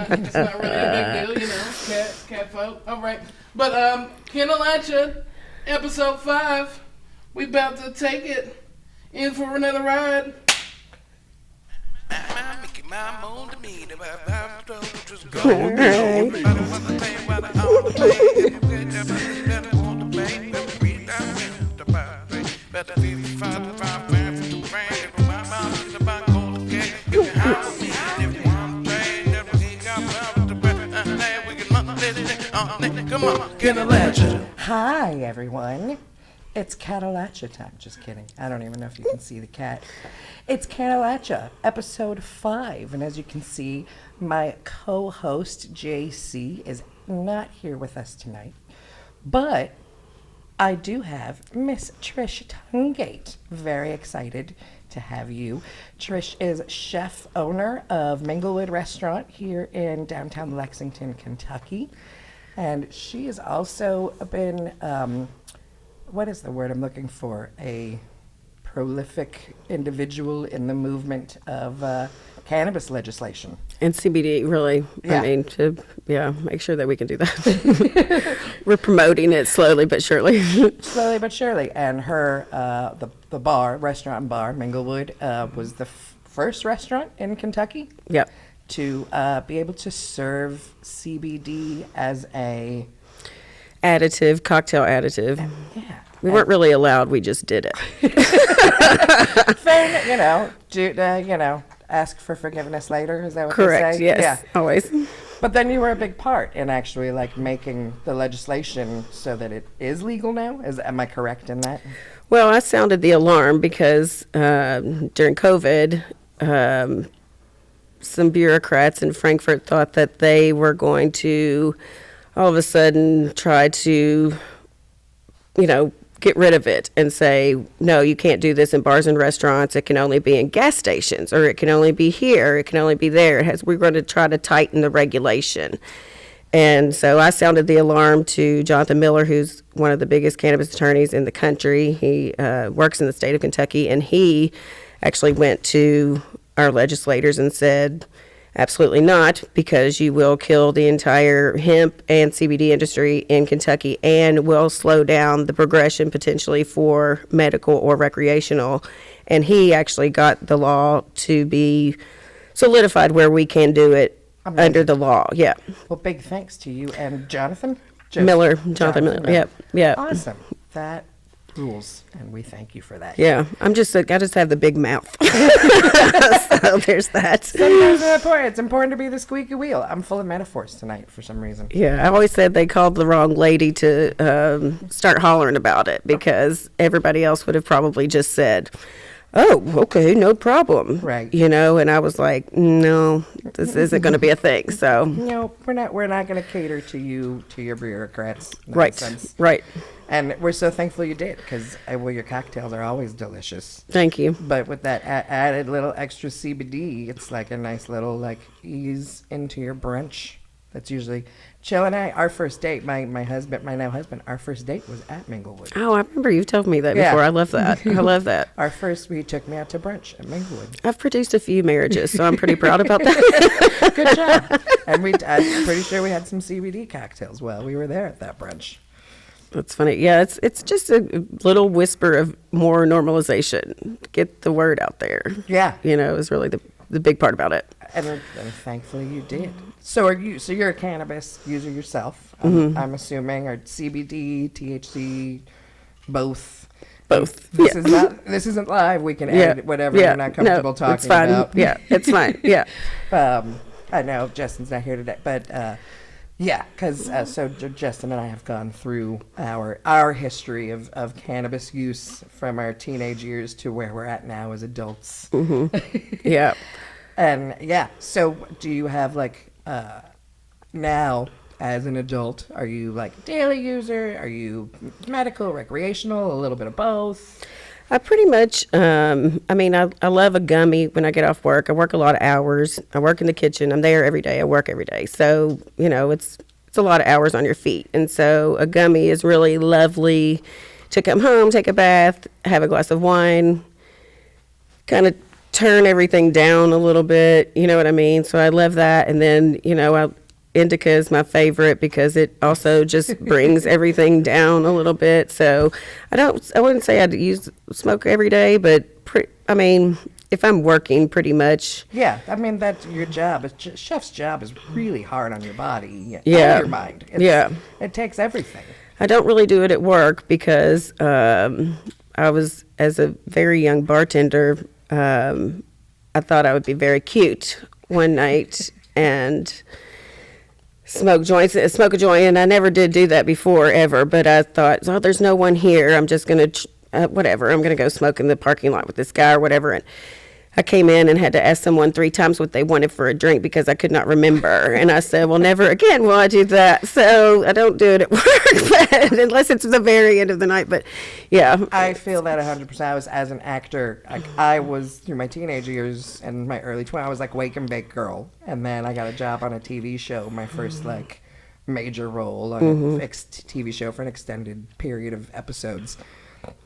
It's not really a big deal, cat folk. All right. But Cannalachia, episode 5, we about to take it in for another ride. Come on, Cannalachia. Hi, everyone. It's Cannalachia time. Just kidding. I don't even know if you can see the cat. It's Cannalachia, episode 5. And as you can see, my co-host, JC, is not here with us tonight. But I do have Miss Trish Tungate. Very excited to have you. Trish is chef owner of Minglewood restaurant here in downtown Lexington, Kentucky. And she has also been, what is the word I'm looking for? A prolific individual in the movement of cannabis legislation. And CBD, really. Yeah. I mean, to make sure that we can do that. We're promoting it slowly but surely. Slowly but surely. And her, the restaurant and bar, Minglewood, was the first restaurant in Kentucky. Yep. To be able to serve CBD as a cocktail additive. Yeah. We weren't really allowed. We just did it. Fair, ask for forgiveness later. Is that what Correct. they say? Yes. Yeah. Always. But then you were a big part in actually making the legislation so that it is legal now. Am I correct in that? Well, I sounded the alarm because during COVID, some bureaucrats in Frankfurt thought that they were going to all of a sudden try to, get rid of it and say, no, you can't do this in bars and restaurants. It can only be in gas stations, or it can only be here, it can only be there. We're going to try to tighten the regulation. And so I sounded the alarm to Jonathan Miller, who's one of the biggest cannabis attorneys in the country. He works in the state of Kentucky, and he actually went to our legislators and said, absolutely not, because you will kill the entire hemp and CBD industry in Kentucky and will slow down the progression potentially for medical or recreational. And he actually got the law to be solidified where we can do it under the law. Yeah. Well, big thanks to you and Jonathan Miller. Yep. Yep. Awesome. That rules, and we thank you for that. Yeah, I just have the big mouth. So there's that. Sometimes it's important to be the squeaky wheel. I'm full of metaphors tonight for some reason. Yeah, I always said they called the wrong lady to start hollering about it, because everybody else would have probably just said, oh, okay, no problem. Right. And I was like, no, this isn't going to be a thing. So no, we're not going to cater to your bureaucrats. Right. Nonsense. Right. And we're so thankful you did, because your cocktails are always delicious. Thank you. But with that added little extra CBD, it's like a nice little ease into your brunch. That's usually Jill and I. Our first date, my now husband, our first date was at Minglewood. Oh, I remember you told me that before. I love that. I love that. He took me out to brunch at Minglewood. I've produced a few marriages, so I'm pretty proud about that. Good job. And I'm pretty sure we had some CBD cocktails while we were there at that brunch. That's funny. Yeah, it's just a little whisper of more normalization. Get the word out there. Yeah. Is really the big part about it. And thankfully you did. So you're a cannabis user yourself, I'm assuming, or CBD, THC, both. Both. This isn't live. We can edit whatever you're not comfortable talking it's fine. about. Yeah, it's fine. Yeah. I know Justin's not here today, but yeah, because so Justin and I have gone through our history of cannabis use from our teenage years to where we're at now as adults. Mm-hmm. Yeah. And yeah, so do you have now as an adult, are you daily user? Are you medical, recreational, a little bit of both? I pretty much, I love a gummy when I get off work. I work a lot of hours. I work in the kitchen. I'm there every day. I work every day. So, it's a lot of hours on your feet. And so a gummy is really lovely to come home, take a bath, have a glass of wine, kind of turn everything down a little bit, you know what I mean? So I love that. And then, indica is my favorite because it also just brings everything down a little bit. So I wouldn't say I'd smoke every day, but if I'm working pretty much. Yeah, I mean, that's your job. Chef's job is really hard on your body and your mind. It takes everything. I don't really do it at work because I was, as a very young bartender, I thought I would be very cute one night and smoke a joint, and I never did do that before, ever, but I thought, oh, there's no one here, I'm just going to, I'm going to go smoke in the parking lot with this guy or whatever, and I came in and had to ask someone 3 times what they wanted for a drink because I could not remember. And I said, well, never again will I do that. So I don't do it at work, but unless it's the very end of the night. But yeah. I feel that 100%. I was, as an actor, I was through my teenage years and my early 20s, I was like wake and bake girl. And then I got a job on a TV show, my first major role on a TV show for an extended period of episodes.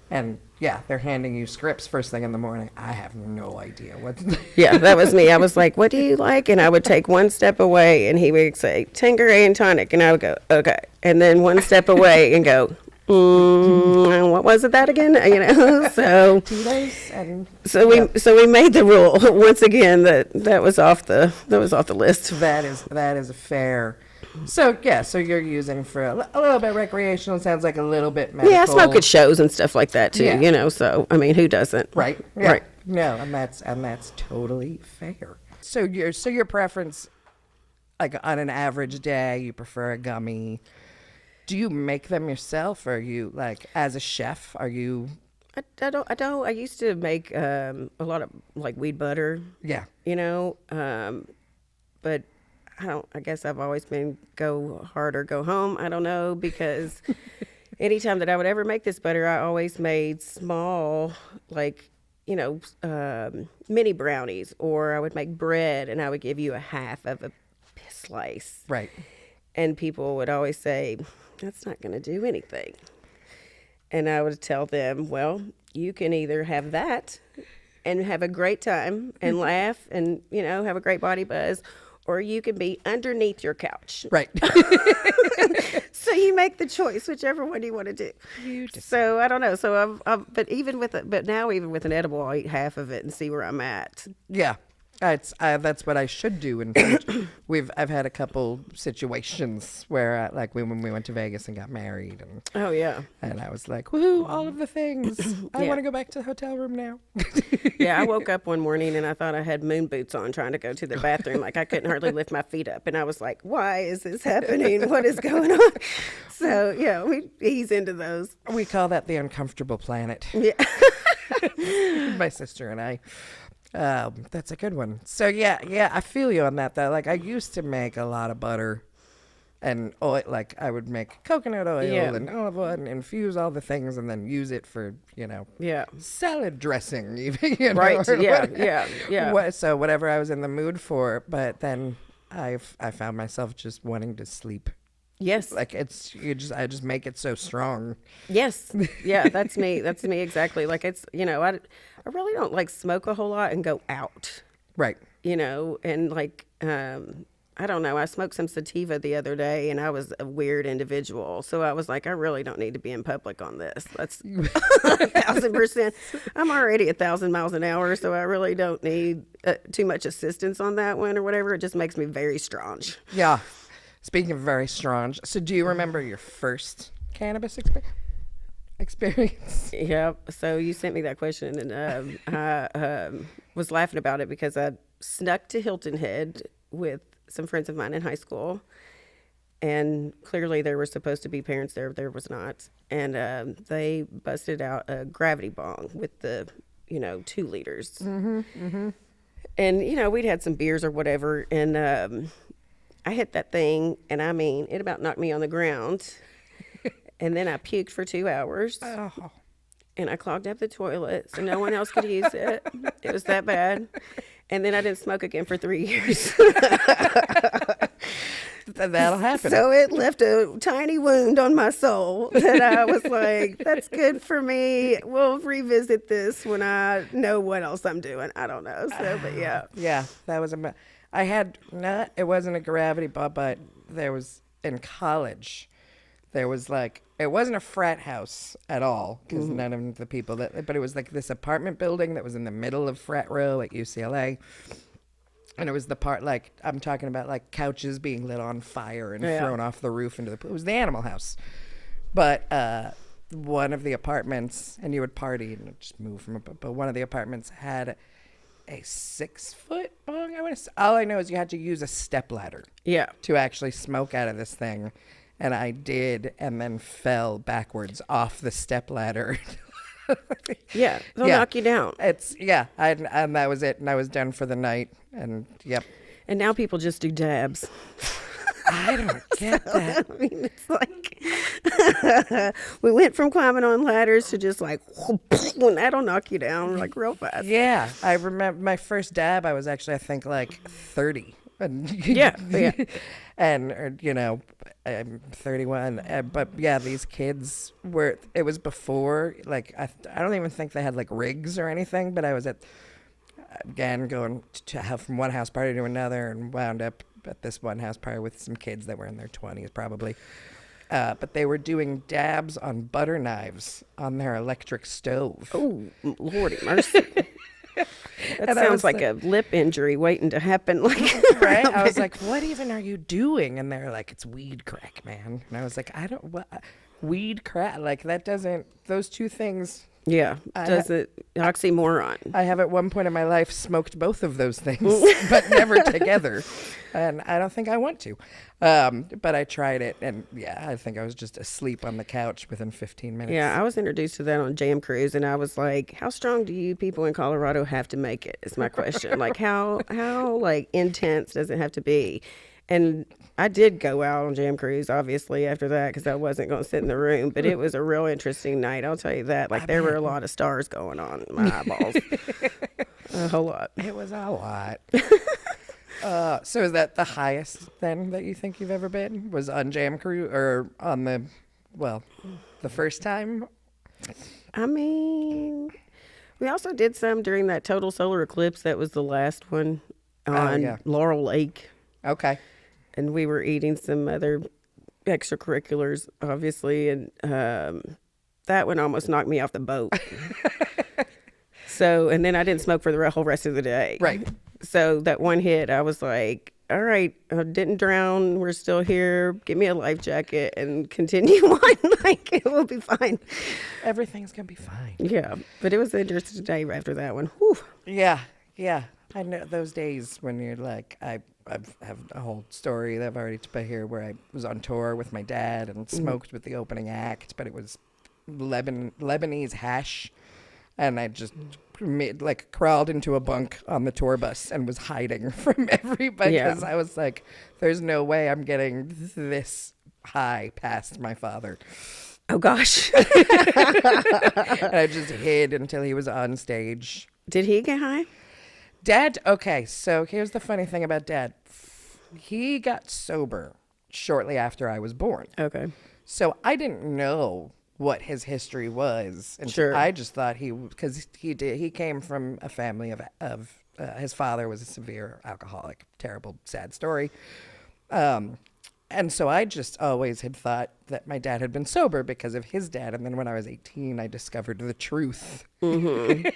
And yeah, they're handing you scripts first thing in the morning. I have no idea what. Yeah, that was me. I was like, "What do you like?" And I would take one step away, and he would say, "Tanqueray and tonic," and I would go, "Okay," and then one step away and go, "What was it that again?" So Tito's and so we made the rule once again that was off the list. That is a fair. So yeah, so you're using for a little bit recreational. Sounds like a little bit medical. Yeah, I smoke at shows and stuff like that too. So I mean, who doesn't? Right. Yeah. Right. No, and that's totally fair. So your preference, like on an average day, you prefer a gummy. Do you make them yourself, or are you as a chef? Are you? I don't. I used to make a lot of weed butter. Yeah. But I guess I've always been go hard or go home. I don't know, because anytime that I would ever make this butter, I always made small, mini brownies, or I would make bread and I would give you a half of a slice. Right. And people would always say, that's not going to do anything. And I would tell them, well, you can either have that and have a great time and laugh and, have a great body buzz, or you can be underneath your couch. Right. So you make the choice, whichever one you want to do. So I don't know. So but now even with an edible, I'll eat half of it and see where I'm at. Yeah. That's what I should do. And I've had a couple situations where when we went to Vegas and got married, and oh yeah, and I was like, woohoo, all of the things. I want to go back to the hotel room now. Yeah, I woke up one morning and I thought I had moon boots on trying to go to the bathroom. I couldn't hardly lift my feet up, and I was like, why is this happening? What is going on? So yeah, we ease into those. We call that the uncomfortable planet. Yeah. My sister and I. That's a good one. So yeah, I feel you on that though. I used to make a lot of butter and oil. I would make coconut oil and olive oil and infuse all the things and then use it for, salad dressing even, Right. Yeah. So whatever I was in the mood for, but then I found myself just wanting to sleep. Yes. I just make it so strong. Yes. Yeah, that's me. That's me exactly. I really don't smoke a whole lot and go out. Right. And I don't know. I smoked some sativa the other day and I was a weird individual. So I was like, I really don't need to be in public on this. That's 1,000%. I'm already 1,000 miles an hour. So I really don't need too much assistance on that one or whatever. It just makes me very strong. Yeah. Speaking of very strong, so do you remember your first cannabis experience? Yeah. So you sent me that question, and I was laughing about it because I snuck to Hilton Head with some friends of mine in high school, and clearly there were supposed to be parents there, but there was not. And they busted out a gravity bong with the 2 liters. Mm-hmm, mm-hmm. And we'd had some beers or whatever, and I hit that thing, and I mean, it about knocked me on the ground. And then I puked for 2 hours. Oh. And I clogged up the toilet so no one else could use it. It was that bad. And then I didn't smoke again for 3 years. that'll happen. So it left a tiny wound on my soul that I was like, that's good for me. We'll revisit this when I know what else I'm doing. I don't know. So, but yeah. Yeah, that was I had not. It wasn't a gravity ball, but there was in college. There was like it wasn't a frat house at all because none of the people but it was like this apartment building that was in the middle of frat row at UCLA. And it was the part, like, I'm talking about, like, couches being lit on fire and thrown off the roof into the pool. It was the Animal House. But one of the apartments, and you would party and just move from it, but one of the apartments had a 6-foot bong. All I know is you had to use a stepladder to actually smoke out of this thing. And I did, and then fell backwards off the stepladder. Yeah, they'll knock you down. And that was it, and I was done for the night, and yep. And now people just do dabs. I don't get that. I mean, it's like we went from climbing on ladders to just like, and that'll knock you down like real fast. Yeah, I remember my first dab. I was actually, I think, like 30. And and you know, I'm 31. But yeah, these kids were. It was before, like I don't even think they had like rigs or anything. But I was again going to have from one house party to another, and wound up at this one house party with some kids that were in their 20s probably. But they were doing dabs on butter knives on their electric stove. Oh, Lordy mercy. That sounds like a lip injury waiting to happen. Like, right? I was like, what even are you doing? And they're like, it's weed crack, man. And I was like, weed crack? Like, that doesn't, those two things. Yeah, does it oxymoron? I have at one point in my life smoked both of those things, but never together. And I don't think I want to. But I tried it, and yeah, I think I was just asleep on the couch within 15 minutes. Yeah, I was introduced to that on Jam Cruise, and I was like, how strong do you people in Colorado have to make it, is my question. Like, how like intense does it have to be? And I did go out on Jam Cruise, obviously, after that, because I wasn't going to sit in the room. But it was a real interesting night, I'll tell you that. Like, there were a lot of stars going on in my eyeballs. A whole lot. It was a lot. So is that the highest, then, that you think you've ever been? Was on Jam Cruise, or on the first time? I mean, we also did some during that total solar eclipse. That was the last one on Laurel Lake. Okay. And we were eating some other extracurriculars, obviously, and that one almost knocked me off the boat. So, and then I didn't smoke for the whole rest of the day. Right. So that one hit, I was like, all right, I didn't drown. We're still here. Give me a life jacket and continue on. Like, it will be fine. Everything's going to be fine. Yeah. But it was an interesting day after that one. Whew. Yeah. Yeah. I know those days when you're like, I have a whole story that I've already put here where I was on tour with my dad and smoked with the opening act, but it was Lebanese hash. And I just crawled into a bunk on the tour bus and was hiding from everybody because I was like, there's no way I'm getting this high past my father. Oh, gosh. And I just hid until he was on stage. Did he get high? Dad, okay, so here's the funny thing about Dad. He got sober shortly after I was born. Okay. So I didn't know what his history was. And sure. I just thought because he came from a family of his father was a severe alcoholic. Terrible, sad story. And so I just always had thought that my dad had been sober because of his dad. And then when I was 18, I discovered the truth. Mm-hmm.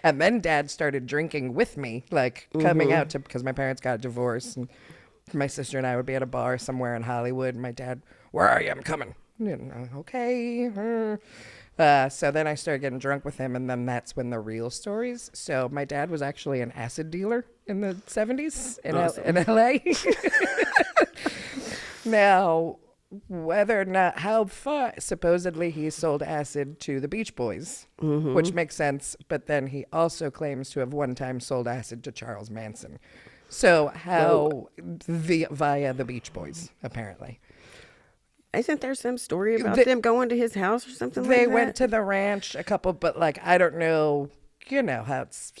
And then Dad started drinking with me, like coming out to, because my parents got a divorce. And my sister and I would be at a bar somewhere in Hollywood. And my dad, where are you? I'm coming. Okay. So then I started getting drunk with him. And then that's when the real stories. So my dad was actually an acid dealer in the 70s in LA. Now, whether or not, how far, supposedly he sold acid to the Beach Boys, which makes sense, but then he also claims to have one time sold acid to Charles Manson. So via the Beach Boys, apparently. Isn't there some story about them going to his house or something like that? They went to the ranch, a couple, but like, I don't know, how it's,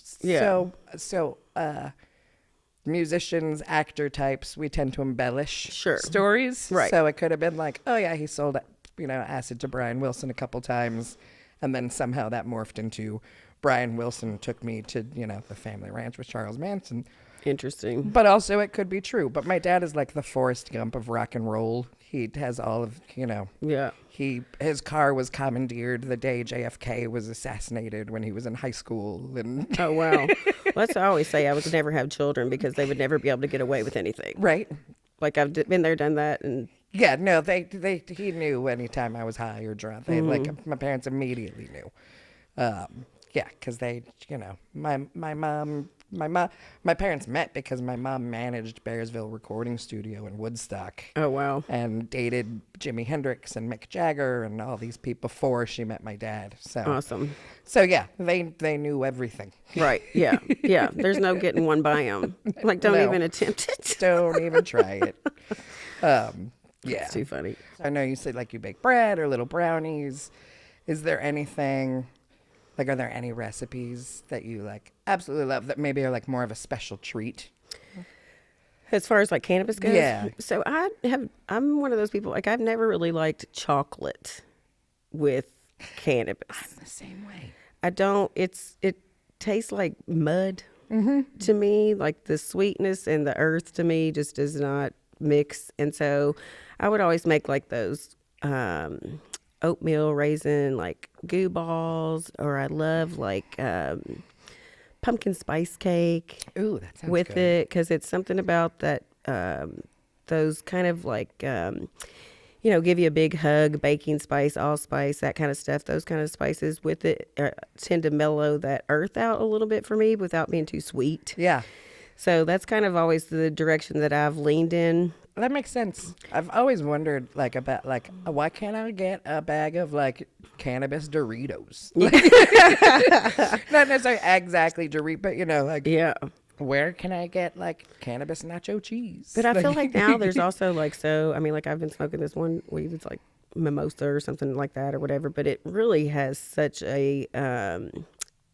musicians, actor types, we tend to embellish Sure. stories. Right. So it could have been like, oh yeah, he sold, acid to Brian Wilson a couple times. And then somehow that morphed into Brian Wilson took me to, the family ranch with Charles Manson. Interesting. But also it could be true. But my dad is like the Forrest Gump of rock and roll. He has all of, Yeah. his car was commandeered the day JFK was assassinated when he was in high school. And Oh, wow. Well, that's what I always say. I would never have children because they would never be able to get away with anything. right. Like I've been there, done that. And Yeah, no, he knew anytime I was high or drunk. They like my parents immediately knew. Yeah, because they, my parents met because my mom managed Bearsville Recording Studio in Woodstock. oh, wow. And dated Jimi Hendrix and Mick Jagger and all these people before she met my dad. So Awesome. So yeah, they knew everything. Right. Yeah. Yeah. There's no getting one by them. Like, don't No. even attempt it. Don't even try it. Yeah. It's too funny. I know you said like you bake bread or little brownies. Is there anything, like, are there any recipes that you like absolutely love that maybe are like more of a special treat? As far as like cannabis goes, Yeah. So I'm one of those people, like I've never really liked chocolate with cannabis. The same way. I don't, it tastes like mud to me, like the sweetness and the earth to me just does not mix. And so I would always make like those oatmeal raisin, like goo balls, or I love like pumpkin spice cake. Ooh, that sounds with good. it, because it's something about that those kind of like give you a big hug, baking spice, allspice, that kind of stuff. Those kind of spices with it tend to mellow that earth out a little bit for me without being too sweet. Yeah. So that's kind of always the direction that I've leaned in. That makes sense. I've always wondered, like, about, like, why can't I get a bag of, like, cannabis Doritos? Not necessarily exactly Doritos, but, like, Yeah. where can I get, like, cannabis nacho cheese? But I feel like now there's also like, like I've been smoking this one weed, it's like mimosa or something like that or whatever, but it really has such a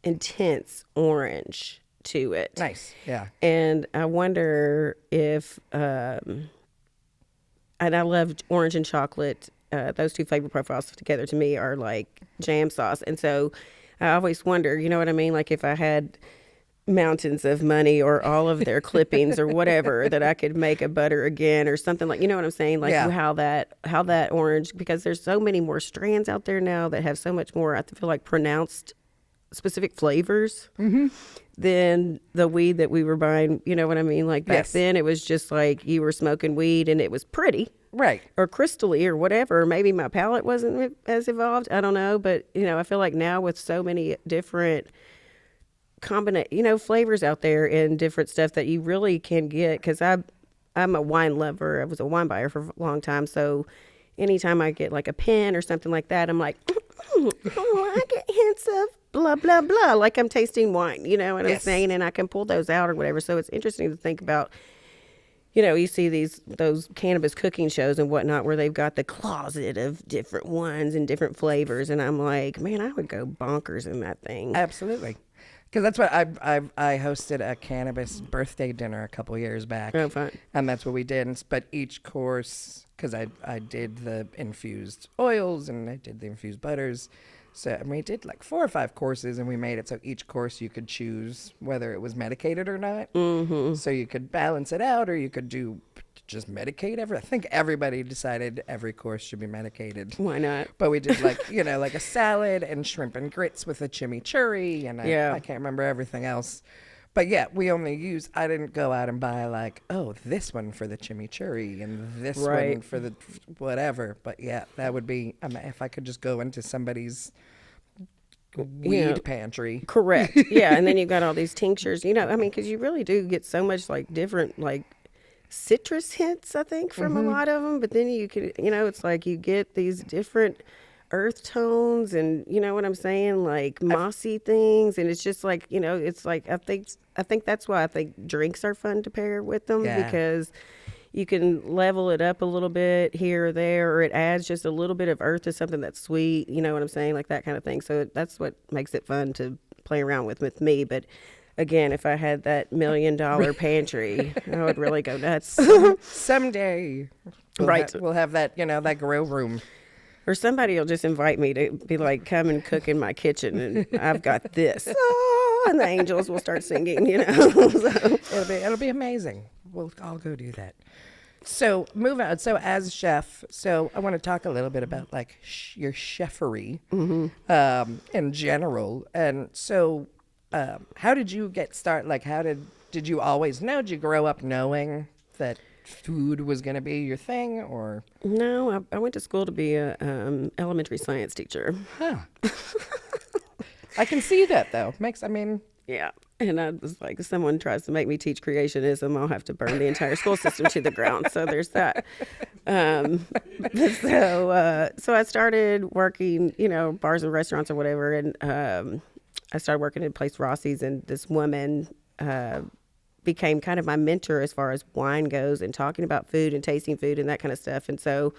intense orange to it. Nice, yeah. And I wonder if, and I love orange and chocolate. Those two flavor profiles together to me are like jam sauce. And so I always wonder, you know what I mean? Like if I had mountains of money or all of their clippings or whatever, that I could make a butter again or something, like, you know what I'm saying? Like Yeah. how that orange, because there's so many more strands out there now that have so much more, I feel like, pronounced specific flavors than the weed that we were buying. You know what I mean? Like back Yes. then it was just like you were smoking weed and it was pretty Right. or crystally or whatever. Maybe my palate wasn't as evolved. I don't know. But, I feel like now with so many different flavors out there and different stuff that you really can get, because I'm a wine lover. I was a wine buyer for a long time. So anytime I get like a pen or something like that, I'm like, I get hints of blah, blah, blah, like I'm tasting wine, you know what I'm Yes. saying? And I can pull those out or whatever. So it's interesting to think about, you see those cannabis cooking shows and whatnot where they've got the closet of different ones and different flavors. And I'm like, man, I would go bonkers in that thing. Absolutely. Because that's what I hosted a cannabis birthday dinner a couple years back. Oh, fun. And that's what we did. But each course, because I did the infused oils and I did the infused butters. So we did like 4 or 5 courses, and we made it so each course you could choose whether it was medicated or not. Mm-hmm. So you could balance it out, or you could do just medicate I think everybody decided every course should be medicated. Why not? But we did like, like a salad and shrimp and grits with a chimichurri, and I can't remember everything else. But yeah, I didn't go out and buy like, oh, this one for the chimichurri and this one for the whatever. But yeah, that would be, if I could just go into somebody's weed pantry. Correct. Yeah. And then you've got all these tinctures, because you really do get so much like different, like citrus hints, I think, from a lot of them. But then you could, it's like you get these different earth tones and, you know what I'm saying, like mossy things. And it's just like, it's like, I think that's why I think drinks are fun to pair with them, because you can level it up a little bit here or there, or it adds just a little bit of earth to something that's sweet, you know what I'm saying, like that kind of thing. So that's what makes it fun to play around with me. But again, if I had that $1 million pantry, I would really go nuts. Someday, Right. we'll have that, that grow room. Or somebody will just invite me to be like, come and cook in my kitchen, and I've got this. Oh, and the angels will start singing, So. It'll be amazing. We'll all go do that. So move on. So as a chef, I want to talk a little bit about like your chefery in general. And so, how did you get started? Like, did you always know? Did you grow up knowing that food was going to be your thing, or? No, I went to school to be a elementary science teacher. Huh. I can see that though. Yeah. And I was like, if someone tries to make me teach creationism, I'll have to burn the entire school system to the ground. So there's that. So I started working, bars and restaurants or whatever. And I started working at a place, Rossi's, and this woman became kind of my mentor as far as wine goes and talking about food and tasting food and that kind of stuff. And so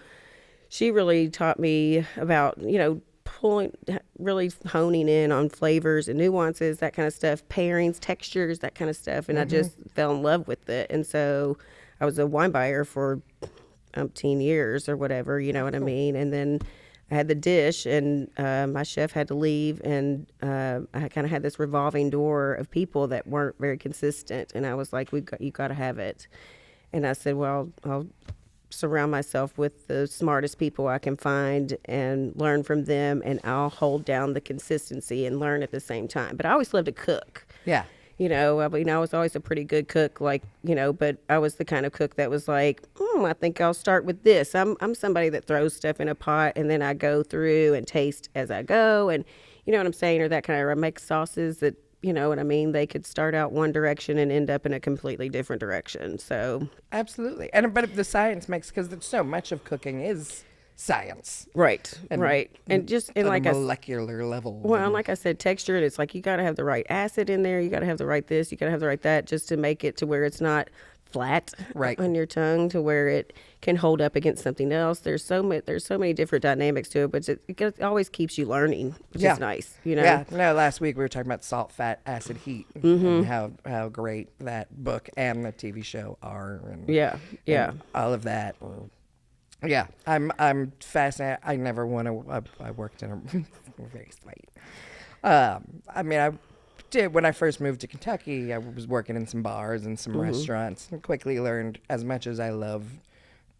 she really taught me about, really honing in on flavors and nuances, that kind of stuff, pairings, textures, that kind of stuff. And I just fell in love with it. And so I was a wine buyer for 10 years or whatever, you know what I mean? And then I had the dish, and my chef had to leave, and I kind of had this revolving door of people that weren't very consistent. And I was like, you got to have it. And I said, well, I'll surround myself with the smartest people I can find and learn from them, and I'll hold down the consistency and learn at the same time. But I always loved to cook. Yeah. I was always a pretty good cook, but I was the kind of cook that was like, I think I'll start with this. I'm somebody that throws stuff in a pot, and then I go through and taste as I go, and you know what I'm saying, or that kind of, I make sauces that, you know what I mean, they could start out one direction and end up in a completely different direction. So Absolutely. But the science makes, because so much of cooking is science. right. And just on like a molecular level. Well, and like I said, texture, it's like you got to have the right acid in there. You got to have the right this. You got to have the right that, just to make it to where it's not flat on your tongue, to where it can hold up against something else. There's so many different dynamics to it, but it always keeps you learning, which is nice. Yeah. No, last week we were talking about salt, fat, acid, heat, and how great that book and the TV show are. And, and all of that. Yeah, I'm fascinated. I never want to. I worked in a very sweet. I did when I first moved to Kentucky. I was working in some bars and some restaurants, and quickly learned, as much as I love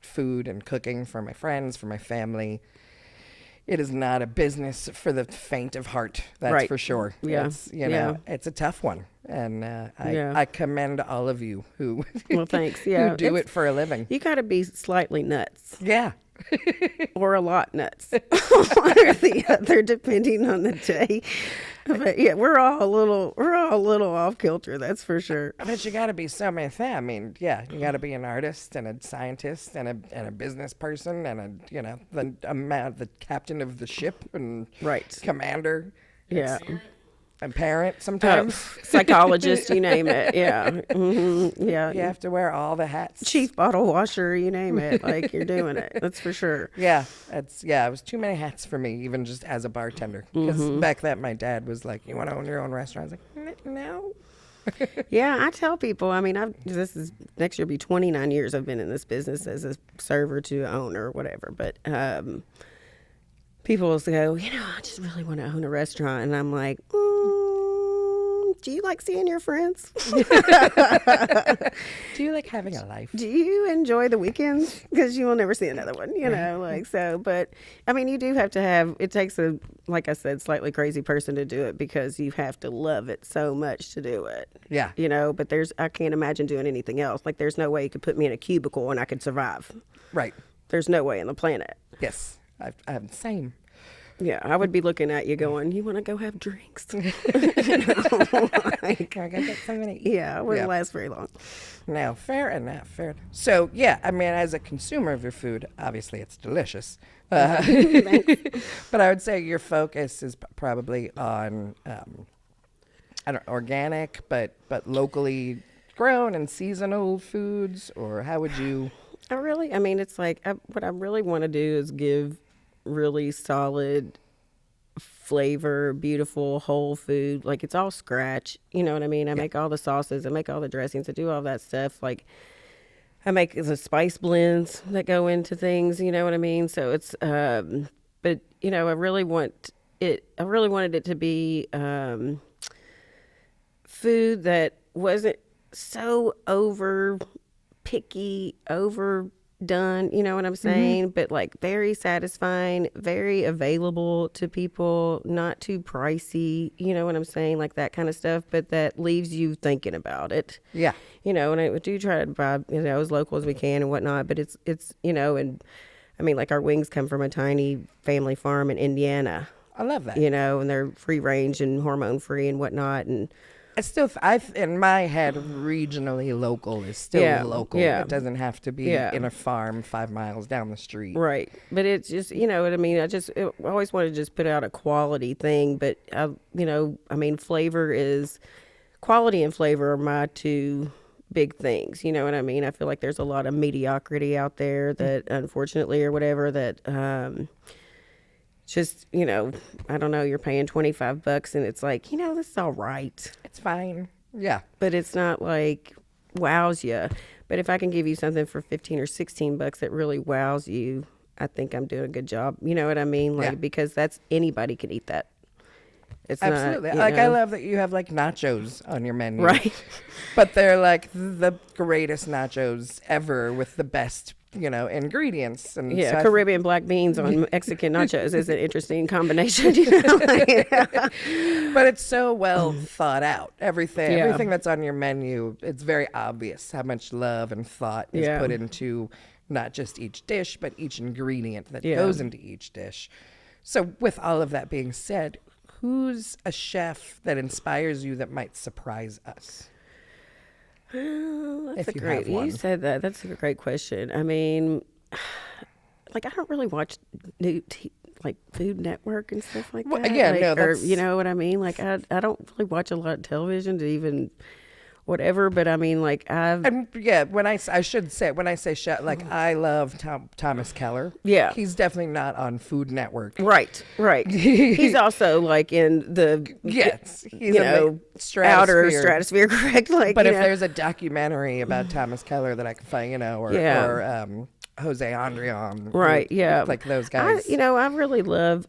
food and cooking for my friends, for my family, it is not a business for the faint of heart. That's for sure. Yeah, it's a tough one, and I commend all of you who well, thanks. Yeah, who do it for a living. You got to be slightly nuts. Yeah. Or a lot nuts, one or the other, depending on the day. But yeah, we're all a little off kilter, that's for sure. But you got to be so many things. You got to be an artist and a scientist and a business person and the captain of the ship and commander. Yeah. A parent sometimes. Psychologist, you name it. Yeah. Mm-hmm. Yeah. You have to wear all the hats. Chief bottle washer, you name it. Like, you're doing it. That's for sure. Yeah. It was too many hats for me, even just as a bartender. Because back then my dad was like, you want to own your own restaurant? I was like, no. Yeah, I tell people, this is next year be 29 years I've been in this business as a server to owner or whatever. But people will go, I just really want to own a restaurant. And I'm like, do you like seeing your friends? Do you like having a life? Do you enjoy the weekends? Because you will never see another one, But, you do have to it takes a, like I said, slightly crazy person to do it, because you have to love it so much to do it. Yeah. But I can't imagine doing anything else. Like, there's no way you could put me in a cubicle and I could survive. Right. There's no way on the planet. Yes. I have the same. Yeah, I would be looking at you going, you want to go have drinks? Can I go get something to eat? Yeah, it wouldn't last very long. No, fair enough. So, as a consumer of your food, obviously it's delicious. But I would say your focus is probably on, organic, but locally grown and seasonal foods, or how would you? It's like, what I really want to do is give really solid flavor, beautiful whole food. Like it's all scratch. You know what I mean? I make all the sauces, I make all the dressings, I do all that stuff. Like I make the spice blends that go into things. You know what I mean? So it's, but you know, I really wanted it to be food that wasn't so over picky, overdone, you know what I'm saying? But like very satisfying, very available to people, not too pricey, you know what I'm saying? Like that kind of stuff, but that leaves you thinking about it. Yeah. You know, and I do try to buy, you know, as local as we can and whatnot, but it's, you know, and I mean, like our wings come from a tiny family farm in Indiana. I love that. You know, and they're free range and hormone free and whatnot. And in my head, regionally local is still local. Yeah. It doesn't have to be in a farm 5 miles down the street. Right. But it's just, you know what I mean? I always wanted to just put out a quality thing. But, you know, I mean, quality and flavor are my two big things. You know what I mean? I feel like there's a lot of mediocrity out there that, unfortunately or whatever, that just, you know, I don't know, you're paying $25 and it's like, you know, this is all right. It's fine. Yeah. But it's not like wows you. But if I can give you something for 15 or 16 bucks that really wows you, I think I'm doing a good job. You know what I mean? Like, because that's, anybody can eat that. It's absolutely not, like, I love that you have like nachos on your menu. Right. But they're like the greatest nachos ever with the best, you know, ingredients. And yeah, so Caribbean black beans on Mexican nachos is an interesting combination. You know? But it's so well thought out. Everything that's on your menu, it's very obvious how much love and thought is put into not just each dish, but each ingredient that goes into each dish. So with all of that being said, who's a chef that inspires you that might surprise us? That's If you have one. You said that. That's a great question. I mean, like I don't really watch like Food Network and stuff like that. Yeah, like, no, or, that's... you know what I mean? Like I don't really watch a lot of television to even whatever, but I mean, like when I say chef, like I love Thomas Keller. Yeah, he's definitely not on Food Network. Right. He's also like in the he's outer stratosphere, correct? Like, but if there's a documentary about Thomas Keller that I can find, you know, or Jose Andrion, right? Yeah, like those guys. I really love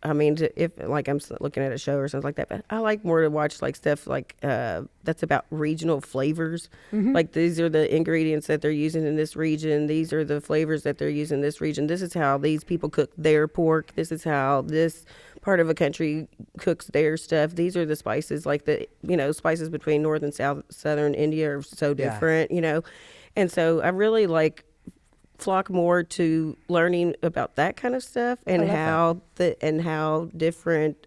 if like I'm looking at a show or something like that, but I like more to watch like stuff like that's about regional flavors. Like these are the ingredients that they're using in this region. These are the flavors that they're using in this region. This is how these people cook their pork. This is how this part of a country cooks their stuff. These are the spices, like the, you know, spices between North and Southern India are so different, you know. And so I really flock more to learning about that kind of stuff and how different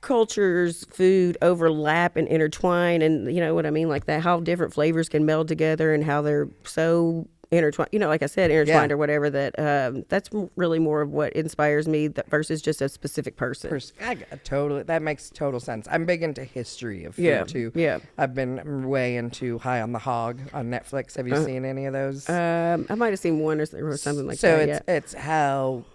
cultures, food overlap and intertwine, and you know what I mean, like that, how different flavors can meld together and how they're so intertwined, you know, like I said, intertwined or whatever, that that's really more of what inspires me versus just a specific person. That makes total sense. I'm big into history of food too. Yeah. I've been way into High on the Hog on Netflix. Have you seen any of those? I might have seen one or something like that. So it's how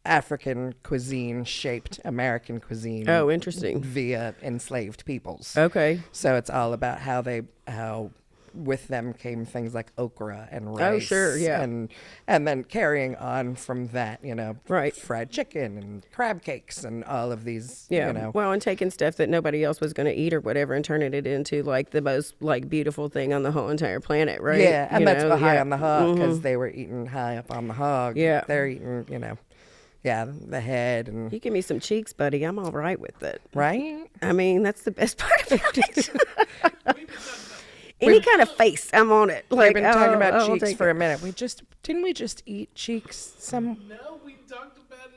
African cuisine shaped American cuisine. Oh, interesting. Via enslaved peoples. Okay. So it's all about how with them came things like okra and rice. Oh, sure, yeah. And then carrying on from that, you know, right, fried chicken and crab cakes and all of these, you know. Well, and taking stuff that nobody else was going to eat or whatever and turning it into like the most like beautiful thing on the whole entire planet, right? Yeah, and that's high on the hog, because they were eating high up on the hog. Yeah. They're eating, you know, the head. And you give me some cheeks, buddy, I'm all right with it. Right? I mean, that's the best part of it. Any kind of face, I'm on it. Like, we've been talking about cheeks for a minute. Didn't we just eat cheeks? No, we talked about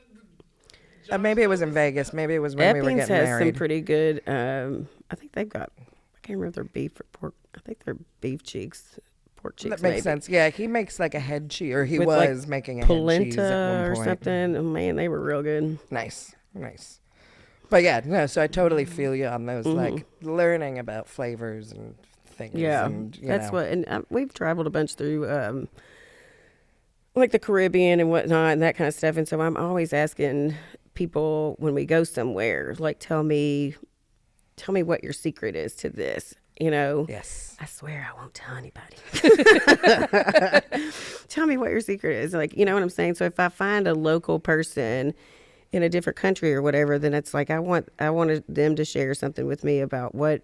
it. Maybe it was in Vegas. Maybe it was when we were getting married. Has some pretty good. I think they've got. I can't remember if they're beef or pork. I think they're beef cheeks, pork cheeks. That makes sense. Yeah, he makes like a head cheese, or he with was like making a head cheese at polenta one or point. something. Oh, man, they were real good. Nice. But yeah, no. So I totally feel you on those, like learning about flavors and things. Yeah, and, that's what. And we've traveled a bunch through like the Caribbean and whatnot and that kind of stuff. And so I'm always asking people when we go somewhere, like, tell me what your secret is to this. You know, Yes. I swear I won't tell anybody. Tell me what your secret is. Like, you know what I'm saying? So if I find a local person in a different country or whatever, then it's like I wanted them to share something with me about what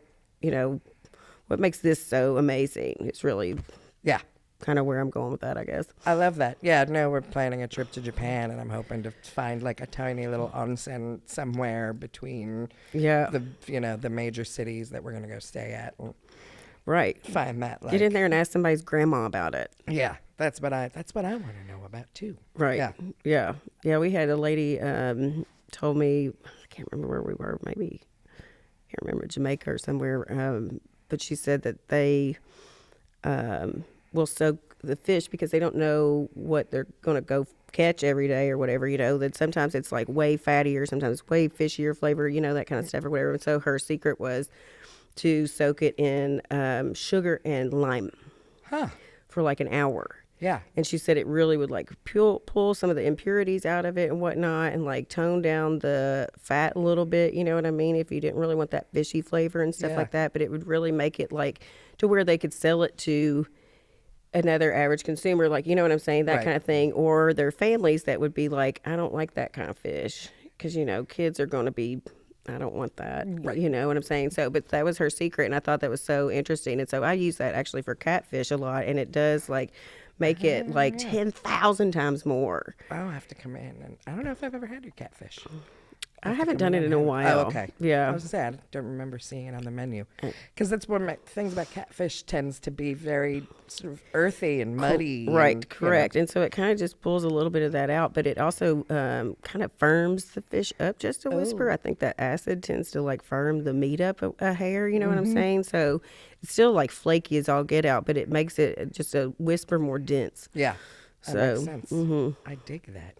makes this so amazing. It's really Yeah. kind of where I'm going with that, I guess. I love that. Yeah, no, we're planning a trip to Japan, and I'm hoping to find like a tiny little onsen somewhere between the major cities that we're gonna go stay at, and Right. find that. Like, Get in there and ask somebody's grandma about it. Yeah, that's what I want to know about too. Right. Yeah. Yeah. We had a lady told me, I can't remember where we were, maybe, I can't remember, Jamaica or somewhere, but she said that they will soak the fish because they don't know what they're going to go catch every day or whatever, you know, that sometimes it's like way fattier, sometimes way fishier flavor, you know, that kind of stuff or whatever. And so her secret was to soak it in sugar and lime for like an hour. Yeah. And she said it really would like pull some of the impurities out of it and whatnot, and like tone down the fat a little bit, you know what I mean? If you didn't really want that fishy flavor and stuff like that, but it would really make it like to where they could sell it to another average consumer, like, you know what I'm saying? That kind of thing. Or their families that would be like, I don't like that kind of fish because, you know, kids are going to be, I don't want that. Right. You know what I'm saying? So, but that was her secret. And I thought that was so interesting. And so I use that actually for catfish a lot. And it does like make it like 10,000 times more. I'll have to come in. And I don't know if I've ever had your catfish. I haven't done it in a while. Oh, okay. Yeah. I was sad. I don't remember seeing it on the menu. Because that's one of my things about catfish tends to be very sort of earthy and muddy. Right, and, correct. You know. And so it kind of just pulls a little bit of that out, but it also kind of firms the fish up just a whisper. I think that acid tends to like firm the meat up a hair, you know what I'm saying? So it's still like flaky as all get out, but it makes it just a whisper more dense. Yeah. That makes sense. I dig that.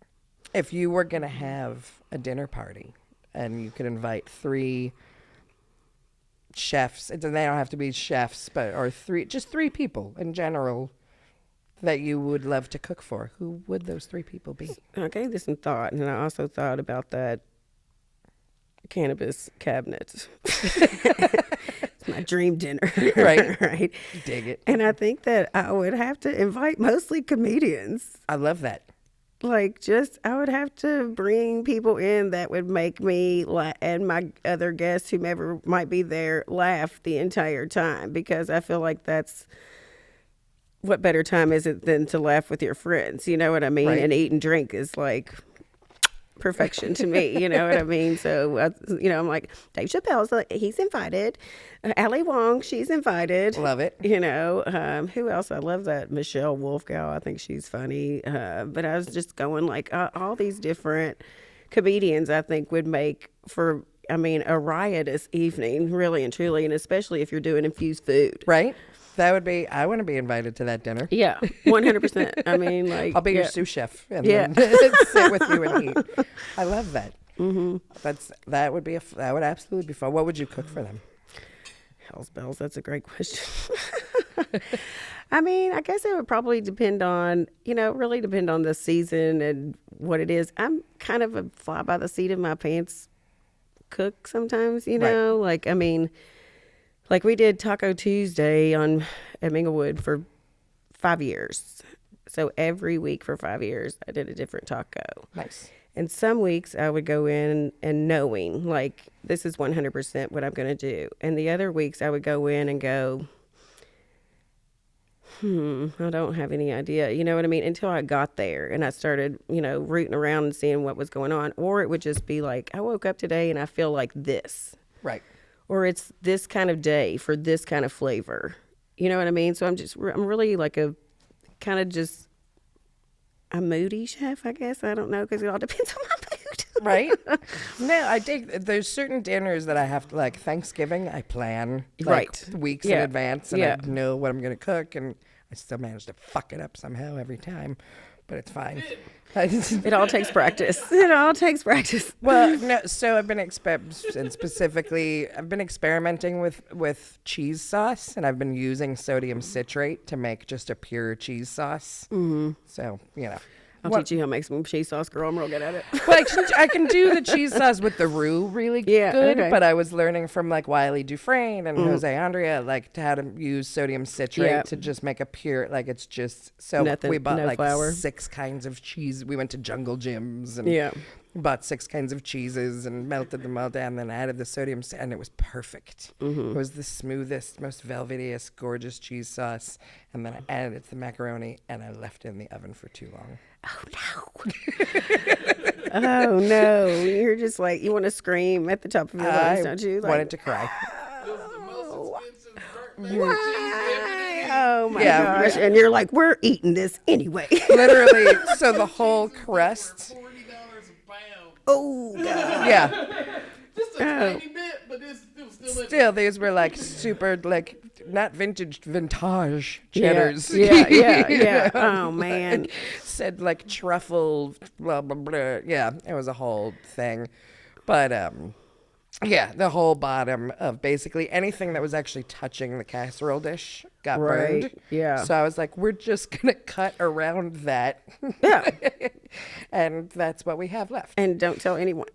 If you were going to have a dinner party and you could invite 3 chefs, they don't have to be chefs, but or 3 people in general that you would love to cook for, who would those 3 people be? I gave this some thought, and I also thought about that cannabis cabinet. It's my dream dinner. Right. Right. Dig it. And I think that I would have to invite mostly comedians. I love that. Like, I would have to bring people in that would make me and my other guests, whomever might be there, laugh the entire time, because I feel like that's what better time is it than to laugh with your friends? You know what I mean? Right. And eat and drink is like perfection to me. You know what I mean? So, I'm like, Dave Chappelle's he's invited. Ali Wong, she's invited. Love it. You know, who else? I love that Michelle Wolf gal. I think she's funny. But I was just going like all these different comedians I think would make for, a riotous evening, really and truly, and especially if you're doing infused food. Right? That would be, I want to be invited to that dinner. Yeah, 100%. I'll be your sous chef and then sit with you and eat. I love that. That would absolutely be fun. What would you cook for them? Hell's bells, that's a great question. I guess it would probably depend on, really depend on the season and what it is. I'm kind of a fly by the seat of my pants cook sometimes, right. Like we did Taco Tuesday at Minglewood for 5 years. So every week for 5 years, I did a different taco. Nice. And some weeks I would go in and knowing, like, this is 100% what I'm going to do. And the other weeks I would go in and go, I don't have any idea. You know what I mean? Until I got there and I started, rooting around and seeing what was going on. Or it would just be like, I woke up today and I feel like this. Right. Or it's this kind of day for this kind of flavor. You know what I mean? So I'm really like a moody chef, I guess. I don't know, because it all depends on my mood. Right? No, I think there's certain dinners that I have to, like Thanksgiving, I plan weeks in advance and I know what I'm going to cook, and I still manage to fuck it up somehow every time. but it's fine. It all takes practice. It all takes practice. Well, no. So I've been I've been experimenting with cheese sauce, and I've been using sodium citrate to make just a pure cheese sauce. Mm-hmm. So I'll teach you how to make some cheese sauce, girl. I'm real good at it. Well, I can do the cheese sauce with the roux really good, okay. but I was learning from like Wiley Dufresne and Jose Andrea like how to use sodium citrate to just make a pure it's just so Nothing, we bought no flour. 6 kinds of cheese. We went to Jungle Gyms and bought 6 kinds of cheeses and melted them all down, then added the sodium and it was perfect. It was the smoothest, most velvetiest, gorgeous cheese sauce, and then I added it to the macaroni and I left it in the oven for too long. Oh no. Oh no. You're just like, you want to scream at the top of your lungs, don't you? Like, Wanted to cry. Why? Oh my gosh. And you're like, we're eating this anyway. Literally, so the whole crust. $40 a pound. Oh God. Yeah. Just a tiny bit, but it was still. Still, these were like super, like not vintage cheddars. Yeah. Oh man. Said like truffle, blah blah blah. Yeah, it was a whole thing, but yeah, the whole bottom of basically anything that was actually touching the casserole dish got burned. Yeah. So I was like, we're just gonna cut around that. Yeah. And that's what we have left. And don't tell anyone.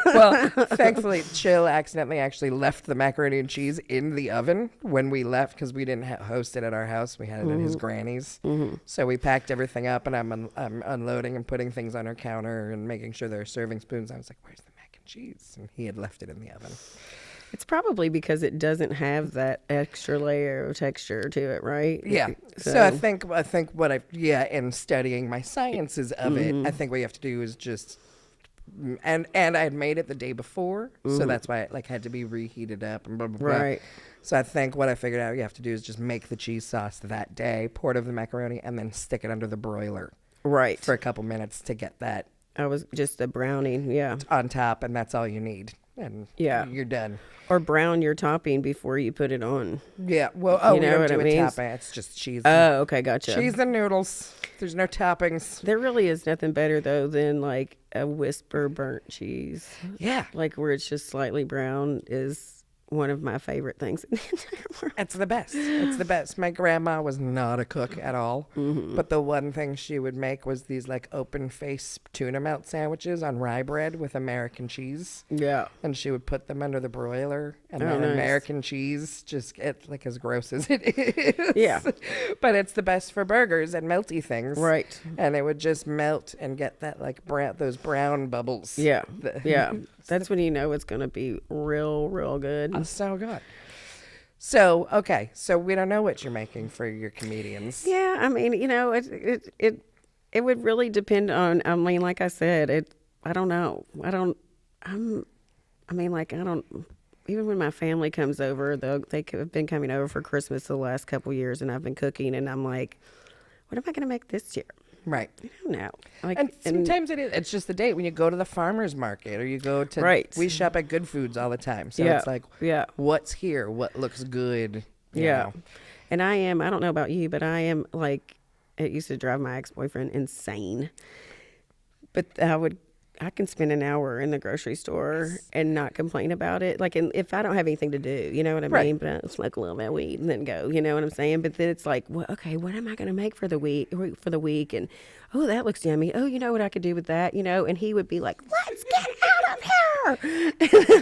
Well, thankfully, Chill accidentally actually left the macaroni and cheese in the oven when we left because we didn't host it at our house. We had it at his granny's. So we packed everything up, and I'm unloading and putting things on her counter and making sure there are serving spoons. I was like, where's the mac and cheese? And he had left it in the oven. It's probably because it doesn't have that extra layer of texture to it, right? Yeah. So I think what in studying my sciences of it, I think what you have to do is just and I had made it the day before, so that's why it had to be reheated up and blah blah blah. Right. So I think what I figured out you have to do is just make the cheese sauce that day, pour it over the macaroni, and then stick it under the broiler. Right. For a couple minutes to get that I was just a browning, yeah. on top, and that's all you need. And you're done. Or brown your topping before you put it on. Yeah. Well, You we know don't what do it a means? topping. It's just cheese. Oh, okay, gotcha. Cheese and noodles. There's no toppings. There really is nothing better, though, than like a whisper burnt cheese. Yeah. Like where it's just slightly brown is one of my favorite things in the entire world. It's the best. It's the best. My grandma was not a cook at all. But the one thing she would make was these open face tuna melt sandwiches on rye bread with American cheese. Yeah. And she would put them under the broiler, and Oh, then nice. American cheese just get as gross as it is. Yeah. But it's the best for burgers and melty things. Right. And it would just melt and get that those brown bubbles. Yeah. Yeah. That's when you know it's going to be real, real good. So good. So, okay. So we don't know what you're making for your comedians. Yeah, I mean, it would really depend on. I mean, like I said, I don't know. Even when my family comes over, they have been coming over for Christmas the last couple years, and I've been cooking, and I'm like, what am I going to make this year? Right. I don't know. And sometimes it's just the date when you go to the farmer's market or you go to, we shop at Good Foods all the time. So it's like, what's here? What looks good? You know? And I don't know about you, but I am like, it used to drive my ex-boyfriend insane. But I can spend an hour in the grocery store and not complain about it. Like, if I don't have anything to do, you know what I mean? But I'll smoke a little bit of weed and then go, you know what I'm saying? But then it's like, well, okay, what am I going to make for the week? And, oh, that looks yummy. Oh, you know what I could do with that, And he would be like, let's get out of here. And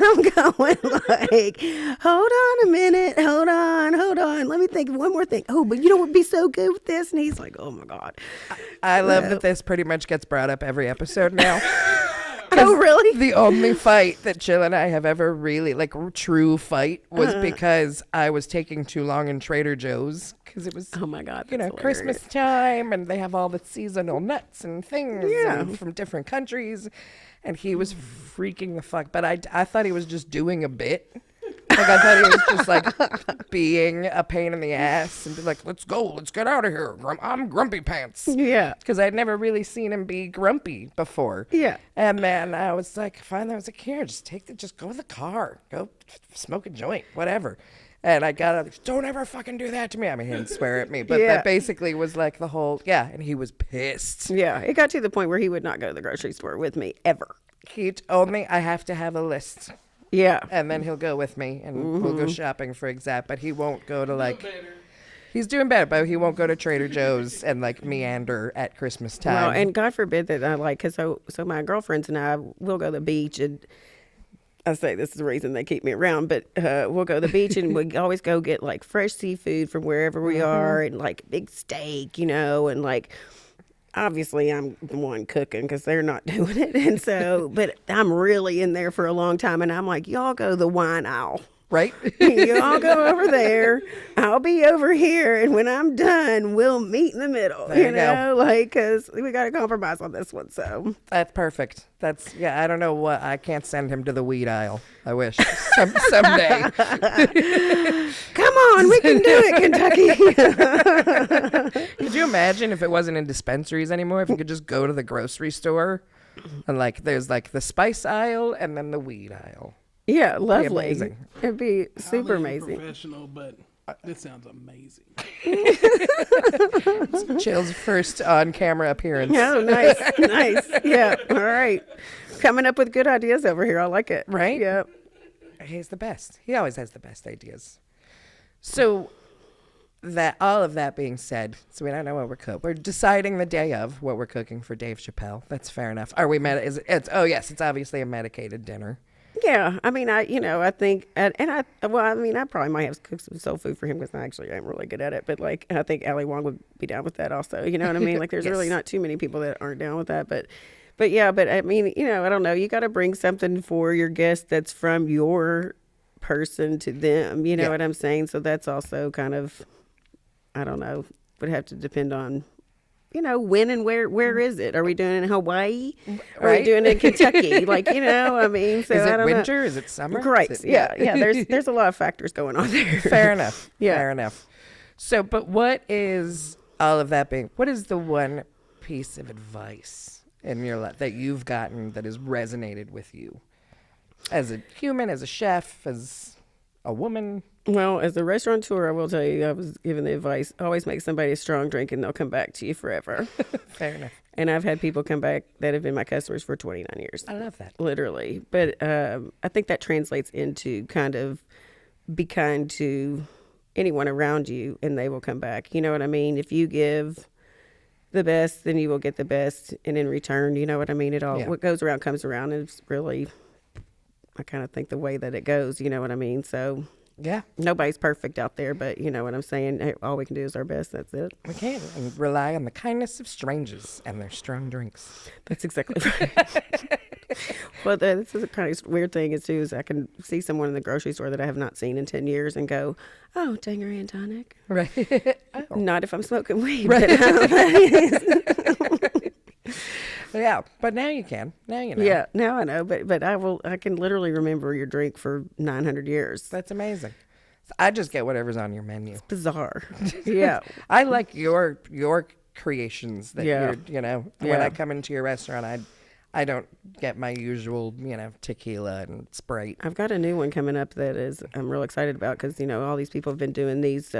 I'm going like, hold on a minute. Hold on. Let me think of one more thing. Oh, but you know what would be so good with this? And he's like, oh my God. I love that this pretty much gets brought up every episode now. Oh, really? The only fight that Jill and I have ever really, true fight was because I was taking too long in Trader Joe's because it was, oh my God, Christmas time and they have all the seasonal nuts and things from different countries. And he was freaking the fuck. But I thought he was just doing a bit. I thought he was just being a pain in the ass and be like, let's go, let's get out of here. I'm Grumpy Pants. Yeah. Because I'd never really seen him be grumpy before. Yeah. And then I was like, finally, I was like, here, just go to the car. Go smoke a joint, whatever. And I got up, don't ever fucking do that to me. I mean, he didn't swear at me, but Yeah. that basically was like the whole, and he was pissed. Yeah, it got to the point where he would not go to the grocery store with me ever. He told me I have to have a list. Yeah. And then he'll go with me and we'll go shopping for exact, but he won't go to like, he's doing better, but he won't go to Trader Joe's and like meander at Christmas time. Well, and God forbid that I like, cause so my girlfriends and I will go to the beach, and I say this is the reason they keep me around, but we'll go to the beach and we always go get like fresh seafood from wherever we are, and like big steak, and like, obviously I'm the one cooking because they're not doing it. And so, but I'm really in there for a long time, and I'm like, y'all go to the wine aisle. Right? Y'all go over there. I'll be over here, and when I'm done, we'll meet in the middle. There you go. Like, because we got to compromise on this one. So That's perfect. I don't know what, I can't send him to the weed aisle. I wish. Someday. come on, we can do it, Kentucky. Could you imagine if it wasn't in dispensaries anymore? If you could just go to the grocery store and like there's like the spice aisle and then the weed aisle. Yeah, lovely. amazing. It'd be super Highly amazing. Professional, but this sounds amazing. Chill's first on camera appearance. Oh, nice, nice. Yeah, all right. Coming up with good ideas over here. I like it. Right? Yeah. He's the best. He always has the best ideas. So that all of that being said, so we don't know what we're cooking. We're deciding the day of what we're cooking for Dave Chappelle. That's fair enough. Are we it's yes, it's obviously a medicated dinner. Yeah, I mean, I think, I probably might have cooked some soul food for him because I actually am really good at it. But like, I think Ali Wong would be down with that also. You know what I mean? Like, there's Yes. really not too many people that aren't down with that. But I mean, I don't know. You got to bring something for your guest that's from your person to them. You know what I'm saying? So that's also kind of, I don't know, would have to depend on. When and where is it? Are we doing it in Hawaii? Are we doing it in Kentucky? I mean, so Is I it don't winter? know. Is it summer? Great. Is it- Yeah. There's a lot of factors going on there. Fair enough. Yeah. Fair enough. So, but what is all of that being? What is the one piece of advice in your life that you've gotten that has resonated with you as a human, as a chef, as a woman? Well, as a restaurateur, I will tell you, I was given the advice: always make somebody a strong drink, and they'll come back to you forever. Fair enough. And I've had people come back that have been my customers for 29 years. I love that. Literally. But I think that translates into kind of be kind to anyone around you, and they will come back. You know what I mean? If you give the best, then you will get the best, and in return, you know what I mean? What goes around comes around. And it's really, I kind of think the way that it goes. You know what I mean? So. Yeah. Nobody's perfect out there, but you know what I'm saying? Hey, all we can do is our best. That's it. We can and rely on the kindness of strangers and their strong drinks. That's exactly right. Well, this is a kind of weird thing is I can see someone in the grocery store that I have not seen in 10 years and go, oh, Tangerine and tonic. Right. Oh. Not if I'm smoking weed. Right. But, Yeah, but now you can. Now you know. yeah, now I know. But I can literally remember your drink for 900 years. That's amazing. So I just get whatever's on your menu. Bizarre. Yeah. I like your creations that Yeah. when Yeah. I come into your restaurant, I don't get my usual, tequila and Sprite. I've got a new one coming up that I'm real excited about because, all these people have been doing these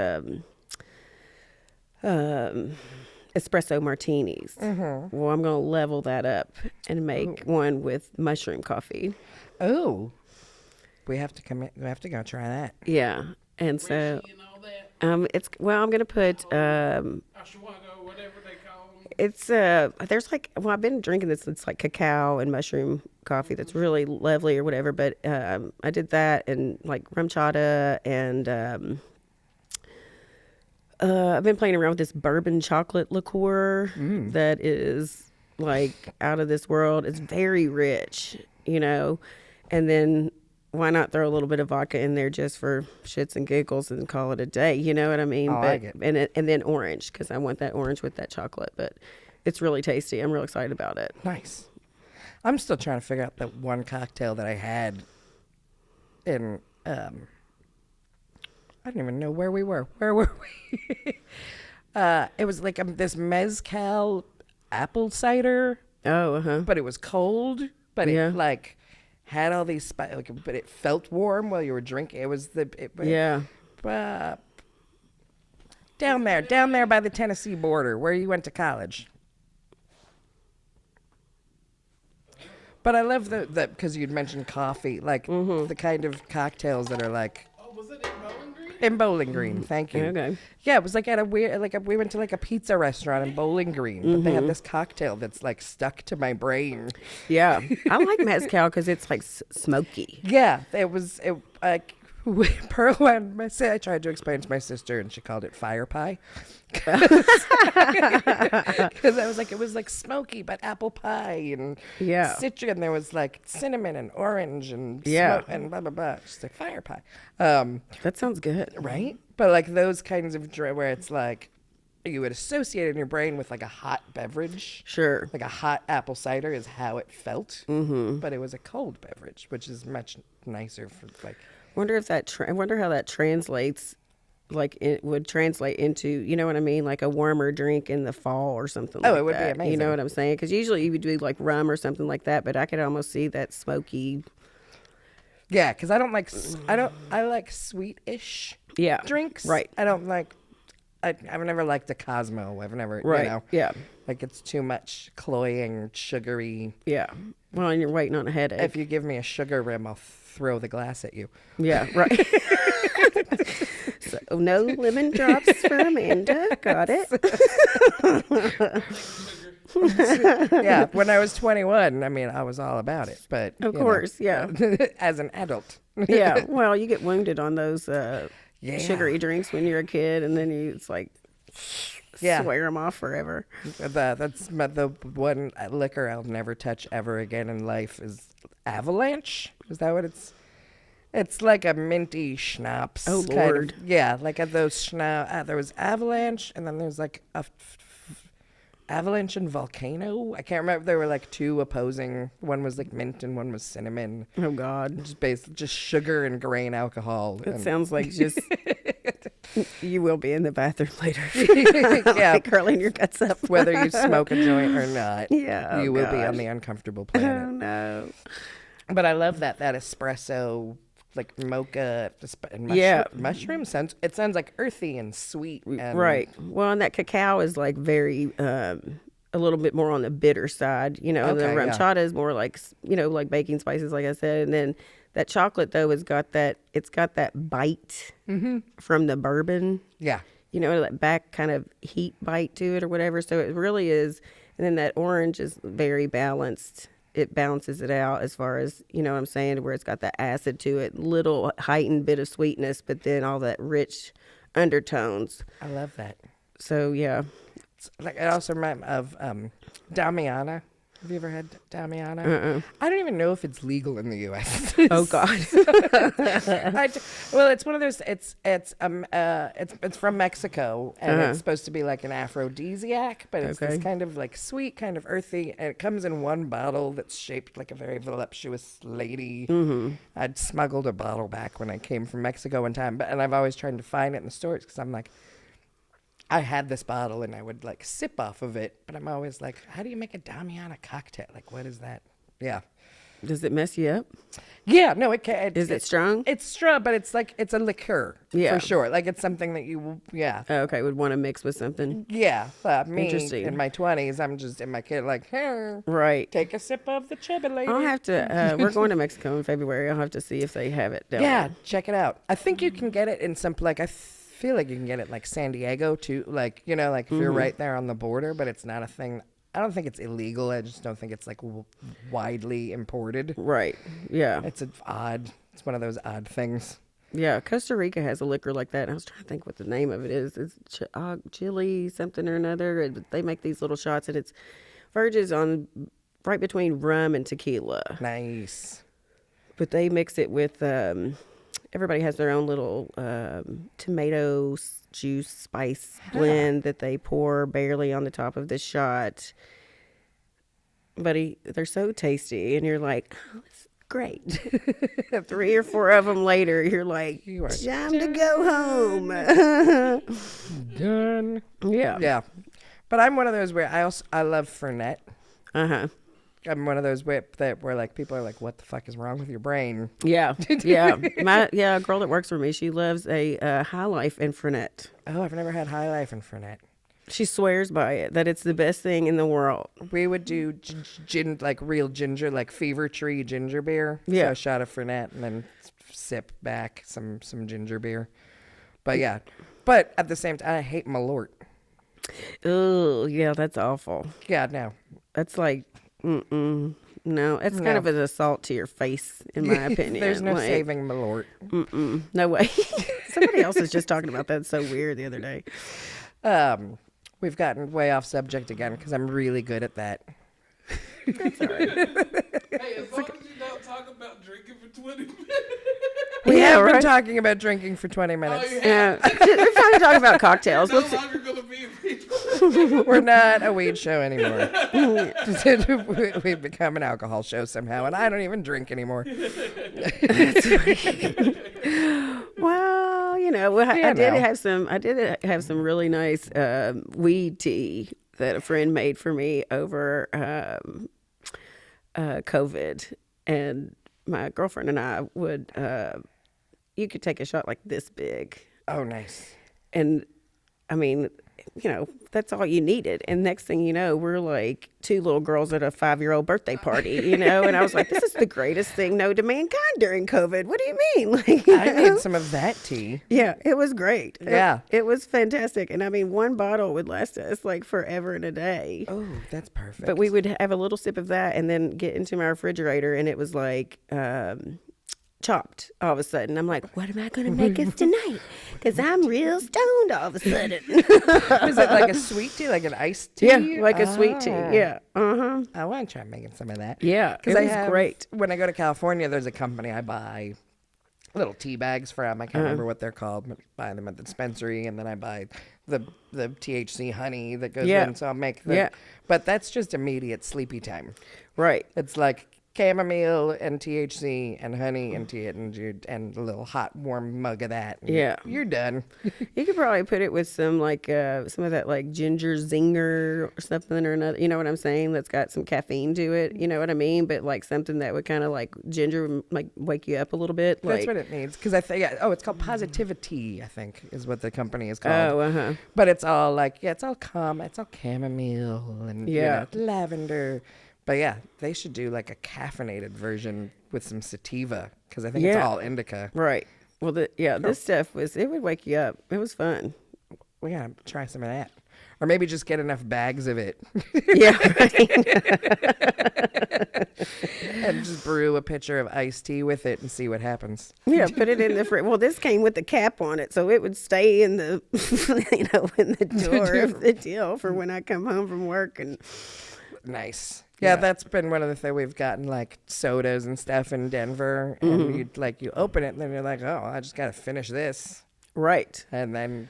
espresso martinis. Mm-hmm. Well, I'm going to level that up and make one with mushroom coffee. Oh, we have to come in. We have to go try that. Yeah. And so, And all that. I'm going to put, Ashwagandha, whatever they call them. it's, I've been drinking this. It's like cacao and mushroom coffee that's really lovely or whatever. But I did that and like rum chata and, I've been playing around with this bourbon chocolate liqueur that is like out of this world. It's very rich, and then why not throw a little bit of vodka in there just for shits and giggles and call it a day? You know what I mean? I like it. And then orange because I want that orange with that chocolate. But it's really tasty. I'm real excited about it. Nice. I'm still trying to figure out that one cocktail that I had in. I don't even know where we were. Where were we? It was like this mezcal apple cider, Oh, uh-huh. but it was cold. But Yeah. it like had all these but it felt warm while you were drinking. It was Yeah. down there by the Tennessee border, where you went to college. But I love the because you'd mentioned coffee, like the kind of cocktails that are like. Oh, was it in Bowling Green? In Bowling Green, thank you. Okay. Yeah, it was like at a weird, we went to like a pizza restaurant in Bowling Green, but they had this cocktail that's like stuck to my brain. Yeah. I like mezcal because it's like smoky. Yeah, like Pearl and I tried to explain it to my sister, and she called it fire pie. Because I was like, it was like smoky, but apple pie and citrus, and there was like cinnamon and orange and smoke and blah blah blah. Just like fire pie. That sounds good. Right? But like those kinds of where it's like you would associate in your brain with like a hot beverage. Sure. Like a hot apple cider is how it felt. Mm-hmm. But it was a cold beverage, which is much nicer for like. Wonder if that. I wonder how that translates. Like it would translate into, you know what I mean, like a warmer drink in the fall or something. Oh, like it would that. be amazing. You know what I'm saying? Because usually you would do like rum or something like that, but I could almost see that smoky. Yeah, because I like sweet-ish drinks. Right. I don't like, I've never liked a Cosmo. I've never, Right. you know. Yeah. Like it's too much cloying, sugary. Yeah. Well, and you're waiting on a headache. If you give me a sugar rim, I'll throw the glass at you. Yeah, right. So no lemon drops for Amanda. Got it. Yeah, when I was 21, I mean, I was all about it. But Of course, yeah. as an adult. Yeah, well, you get wounded on those sugary drinks when you're a kid, and then it's like swear them off forever. That's the one liquor I'll never touch ever again in life is Avalanche. Is that what it's? It's like a minty schnapps. Oh, kind Lord. of, yeah, like at those schnapps. There was Avalanche, and then there's like Avalanche and Volcano. I can't remember. There were like two opposing. One was like mint and one was cinnamon. Oh, God. Just sugar and grain alcohol. It sounds like just... You will be in the bathroom later. Yeah. Like curling your guts up. Whether you smoke a joint or not. Yeah. You will be gosh. on the uncomfortable planet. Oh, no. But I love that espresso, like mocha and mushroom sounds. It sounds like earthy and sweet. And Right. Well, and that cacao is like very a little bit more on the bitter side, you know. And the ranchada is more like, you know, like baking spices, like I said. And then that chocolate though it's got that bite from the bourbon. Yeah. You know, that back kind of heat bite to it or whatever. So it really is. And then that orange is very balanced. It balances it out as far as, you know what I'm saying, where it's got that acid to it, little heightened bit of sweetness, but then all that rich undertones. I love that. So, yeah. It's like it also reminds me of Damiana. Have you ever had Damiana? I don't even know if it's legal in the U.S. Oh God! Well, it's one of those. It's from Mexico, and it's supposed to be like an aphrodisiac, but it's this kind of like sweet, kind of earthy, and it comes in one bottle that's shaped like a very voluptuous lady. I'd smuggled a bottle back when I came from Mexico one time, and I've always tried to find it in the stores because I'm like, I had this bottle and I would like sip off of it, but I'm always like, how do you make a Damiana cocktail? Like, what is that? Yeah. Does it mess you up? Yeah, no, it can. Is it strong? It's strong, but it's like, it's a liqueur. Yeah. For sure. Like, it's something that you, Oh, okay, would want to mix with something. Yeah. Me, Interesting. in my 20s, I'm just in my kid, like, hey, right. Take a sip of the chibba lady. I'll have to, we're going to Mexico in February. I'll have to see if they have it down there. Check it out. I think you can get it in some, like, I feel like you can get it like San Diego too, like, you know, like if you're right there on the border, but it's not a thing. I don't think it's illegal. I just don't think it's like widely imported. Right. Yeah. It's one of those odd things. Yeah. Costa Rica has a liquor like that. And I was trying to think what the name of it is. It's chili something or another. They make these little shots and it's verges on right between rum and tequila. Nice. But they mix it with, everybody has their own little tomato juice spice blend that they pour barely on the top of the shot. But they're so tasty, and you're like, oh, it's great. 3 or 4 of them later, you're like, time to go home. Done. Yeah. Yeah. But I'm one of those where I love Fernet. Uh-huh. I'm one of those whip that where like people are like, "What the fuck is wrong with your brain?" Yeah. A girl that works for me, she loves a High Life and Fernet. Oh, I've never had High Life and Fernet. She swears by it, that it's the best thing in the world. We would do gin, like real ginger, like Fever Tree ginger beer. Yeah. So a shot of Fernet and then sip back some ginger beer. But yeah, but at the same time, I hate Malort. Oh, yeah, that's awful. Yeah, no. That's like, no, it's kind of an assault to your face, in my opinion. There's no like, saving Malort. no way. Somebody else was just talking about that. It's so weird the other day. We've gotten way off subject again because I'm really good at that. That's all right. Hey, as long as you don't talk about drinking for 20 minutes. We Yeah, have been right? talking about drinking for 20 minutes. Oh, Yeah, we're trying to talk about cocktails. No Let's see. longer going to be a feature. We're not a weed show anymore. We've become an alcohol show somehow, and I don't even drink anymore. Well, I did have some really nice weed tea that a friend made for me over COVID, and my girlfriend and I would. You could take a shot like this big, Oh, nice. and I mean, that's all you needed. And next thing you know, we're like two little girls at a 5-year-old birthday party, and I was like, this is the greatest thing known to mankind during COVID. What do you mean? Like, I need some of that tea. yeah, it was great. Yeah. It was fantastic. And I mean, one bottle would last us like forever and a day. Oh, that's perfect. But we would have a little sip of that and then get into my refrigerator, and it was like, chopped all of a sudden. I'm like, what am I going to make us tonight? Because I'm real stoned all of a sudden. Is it like a sweet tea, like an iced tea? Yeah, like a sweet tea. Oh. Yeah. Uh-huh. I want to try making some of that. Yeah, Because it was great. When I go to California, there's a company I buy little tea bags from. I can't remember what they're called, but I buy them at the dispensary, and then I buy the THC honey that goes in. So I'll make the. Yeah. But that's just immediate sleepy time. Right. It's like chamomile and THC and honey and tea and a little hot warm mug of that. And Yeah. you're done. You could probably put it with some some of that like ginger zinger or something or another. You know what I'm saying? That's got some caffeine to it. You know what I mean? But like something that would kind of like ginger, like wake you up a little bit. That's Like, what it needs. Because I think, it's called Positivity, I think, is what the company is called. oh, uh-huh. But it's all like, it's all calm. It's all chamomile and Yeah. lavender. But yeah, they should do like a caffeinated version with some sativa because I think it's Yeah. all indica. Right. Well, this stuff it would wake you up. It was fun. We gotta try some of that, or maybe just get enough bags of it Yeah. and just brew a pitcher of iced tea with it and see what happens. Yeah, put it in the fridge. Well, this came with the cap on it, so it would stay in the, in the door of the deal for when I come home from work. And Nice. Yeah, that's been one of the things we've gotten, like sodas and stuff in Denver, and you open it and then you're like, oh, I just gotta finish this, right. and then,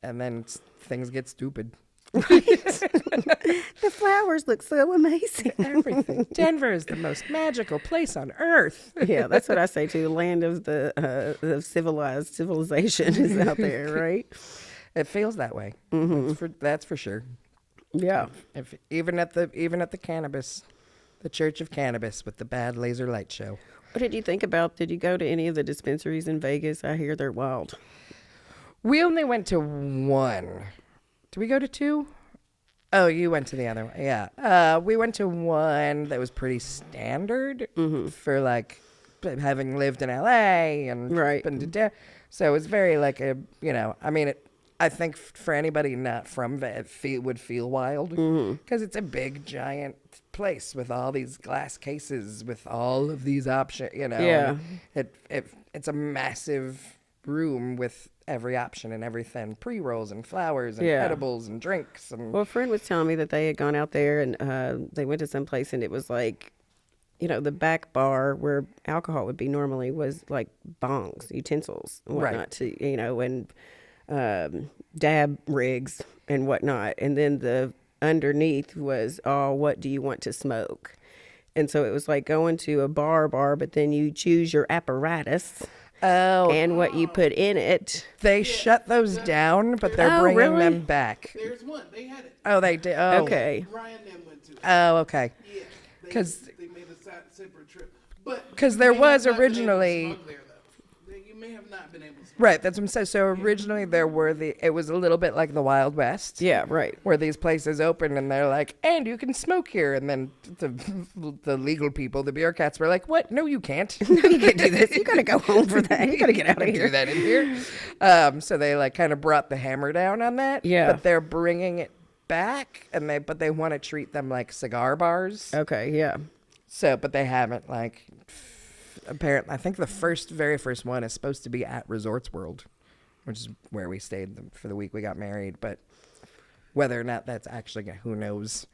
and then things get stupid. The flowers look so amazing. Everything. Denver is the most magical place on earth. Yeah, that's what I say too. The land of the civilization is out there, right? It feels that way. That's for sure. Yeah. Even at the Cannabis, the Church of Cannabis with the bad laser light show. What did you think about? Did you go to any of the dispensaries in Vegas? I hear they're wild. We only went to one. Did we go to two? Oh, you went to the other one. Yeah. We went to one that was pretty standard for like having lived in LA and Right. been to so it was very like I think for anybody not from it would feel wild because it's a big giant place with all these glass cases with all of these options, Yeah. It's a massive room with every option and everything, pre-rolls and flowers and Yeah. edibles and drinks and Well, a friend was telling me that they had gone out there and they went to some place and it was like, the back bar where alcohol would be normally was like bongs, utensils and whatnot, Right. to, and dab rigs and whatnot. And then the underneath was all, what do you want to smoke? And so it was like going to a bar, but then you choose your apparatus and what you put in it. they shut those down, but they're Oh, bringing really? them back. There's one. They had it. Oh, they did. Oh, Okay. Ryan and them went to it. Oh, okay. Yeah, 'Cause- they made a separate trip. But 'Cause you there may was have not been able to originally- smoke there, though. You may have not been able to smoke. Right, that's what I'm saying. So originally it was a little bit like the Wild West. Yeah, right. Where these places open and they're like, and you can smoke here. And then the legal people, the bureaucrats were like, what? No, you can't. No, you can't do this. You got to go home for that. You got to get out of Do here. that in here. So they like kind of brought the hammer down on that. Yeah. But they're bringing it back but they want to treat them like cigar bars. Okay, yeah. So, but they haven't like, apparently, I think the very first one is supposed to be at Resorts World, which is where we stayed for the week we got married. But whether or not that's actually, who knows?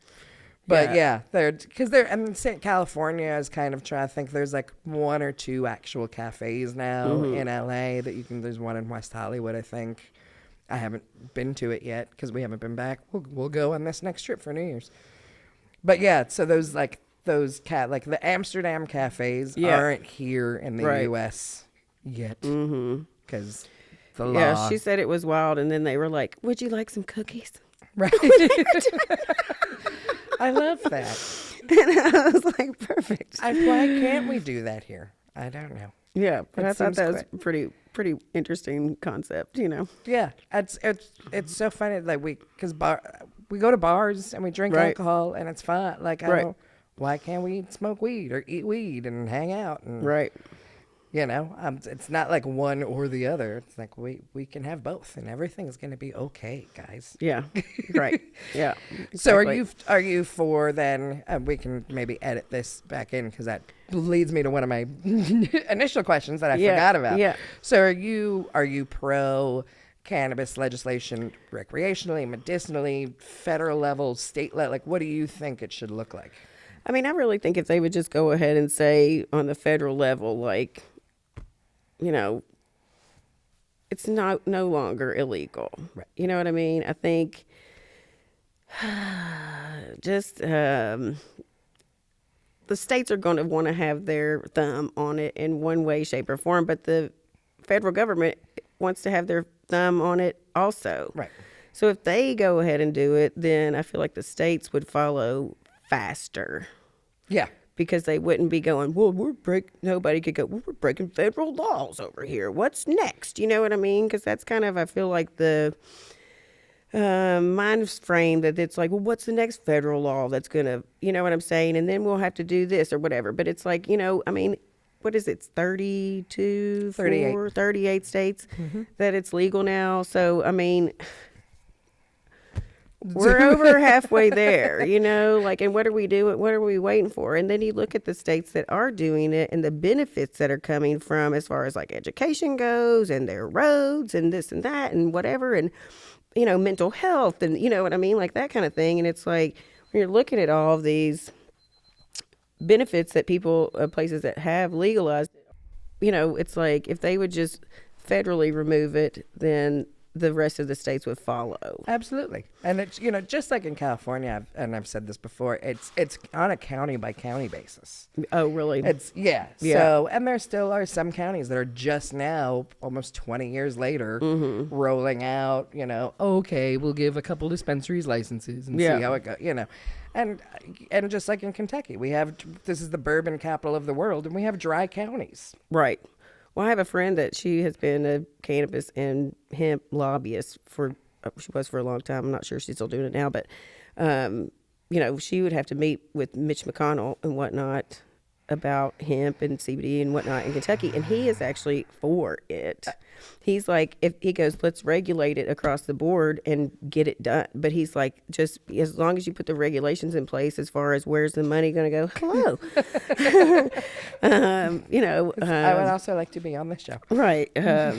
But yeah, and California is kind of trying to think. There's like one or two actual cafes now in LA that there's one in West Hollywood, I think. I haven't been to it yet because we haven't been back. We'll go on this next trip for New Year's. But yeah, so those like the Amsterdam cafes aren't here in the U.S. yet because the law. Yeah, she said it was wild, and then they were like, would you like some cookies? Right. I love that. And I was like, perfect. Why can't we do that here? I don't know. Yeah, but I thought that was seems pretty interesting concept, Yeah, it's so funny. Like we go to bars and we drink alcohol and it's fun. Like why can't we smoke weed or eat weed and hang out? And, Right. It's not like one or the other. It's like we can have both and everything's going to be okay, guys. Yeah. Right. Yeah. So Exactly. are you for then? We can maybe edit this back in because that leads me to one of my initial questions that I forgot about. Yeah. So are you pro cannabis legislation recreationally, medicinally, federal level, state level? Like, what do you think it should look like? I mean, I really think if they would just go ahead and say on the federal level, like, it's no longer illegal. Right. You know what I mean? I think just the states are going to want to have their thumb on it in one way, shape, or form, but the federal government wants to have their thumb on it also. Right. So if they go ahead and do it, then I feel like the states would follow faster. Yeah. Because they wouldn't be going, well, nobody could go, well, we're breaking federal laws over here. What's next? You know what I mean? Because that's kind of, I feel like the mind frame that it's like, well, what's the next federal law that's going to, you know what I'm saying? And then we'll have to do this or whatever. But it's like, I mean, what is it? 38 states that it's legal now. So, I mean, we're over halfway there, and what are we doing? What are we waiting for? And then you look at the states that are doing it and the benefits that are coming from as far as like education goes and their roads and this and that and whatever. And, mental health and you know what I mean? Like that kind of thing. And it's like, when you're looking at all of these benefits that places that have legalized, it's like if they would just federally remove it, then the rest of the states would follow. Absolutely. And it's, just like in California, I've said this before, it's on a county by county basis. Oh, really? Yeah. So, and there still are some counties that are just now, almost 20 years later, rolling out, okay, we'll give a couple dispensaries licenses and see how it goes, And just like in Kentucky, this is the bourbon capital of the world, and we have dry counties. Right. Well, I have a friend that she has been a cannabis and hemp lobbyist she was for a long time. I'm not sure she's still doing it now, but, she would have to meet with Mitch McConnell and whatnot about hemp and CBD and whatnot in Kentucky. And he is actually for it. He's like, if he goes, let's regulate it across the board and get it done. But he's like, just as long as you put the regulations in place as far as where's the money going to go. Hello. I would also like to be on this show. Right. But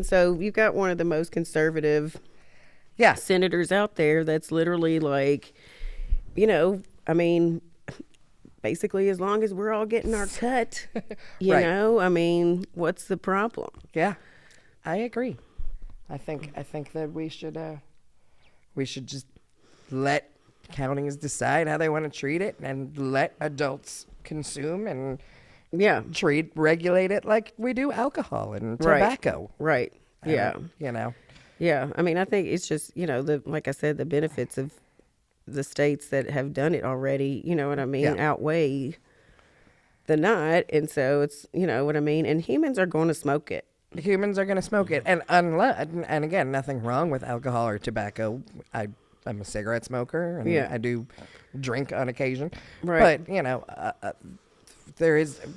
so you've got one of the most conservative senators out there that's literally like, basically as long as we're all getting our cut, what's the problem? Yeah, I agree. I think that we should just let counties decide how they want to treat it and let adults consume and regulate it like we do alcohol and tobacco. Right. Yeah. Yeah. I mean, I think it's just, like I said, the benefits of the states that have done it already, you know what I mean, Yeah. outweigh the not. And so it's, you know what I mean? And humans are going to smoke it. Humans are going to smoke it. And again, nothing wrong with alcohol or tobacco. I'm a cigarette smoker, and Yeah. I do drink on occasion. Right. But, you know,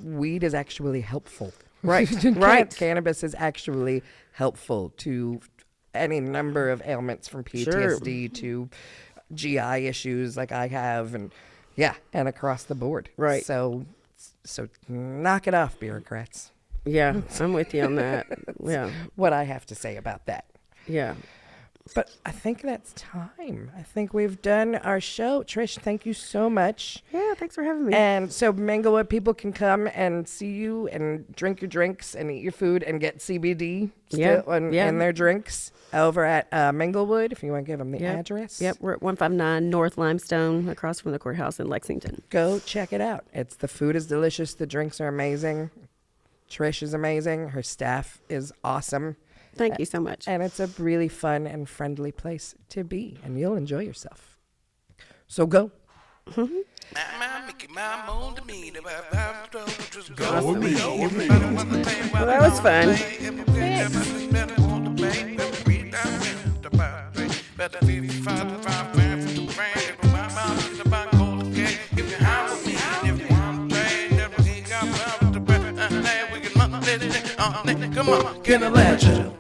weed is actually helpful. Right. Right. Cannabis is actually helpful to any number of ailments, from PTSD to GI issues like I have, and across the board. Right. So knock it off, bureaucrats. Yeah, I'm with you on that. Yeah. What I have to say about that. Yeah. But I think that's time. I think we've done our show. Trish, thank you so much. Yeah, thanks for having me. And so, Minglewood, people can come and see you and drink your drinks and eat your food and get CBD in their drinks over at Minglewood, if you want to give them the address. Yep, we're at 159 North Limestone, across from the courthouse in Lexington. Go check it out. The food is delicious. The drinks are amazing. Trish is amazing. Her staff is awesome. Thank you so much. And it's a really fun and friendly place to be, and you'll enjoy yourself. So go. Well, that was fun. Come on, Cannalachia.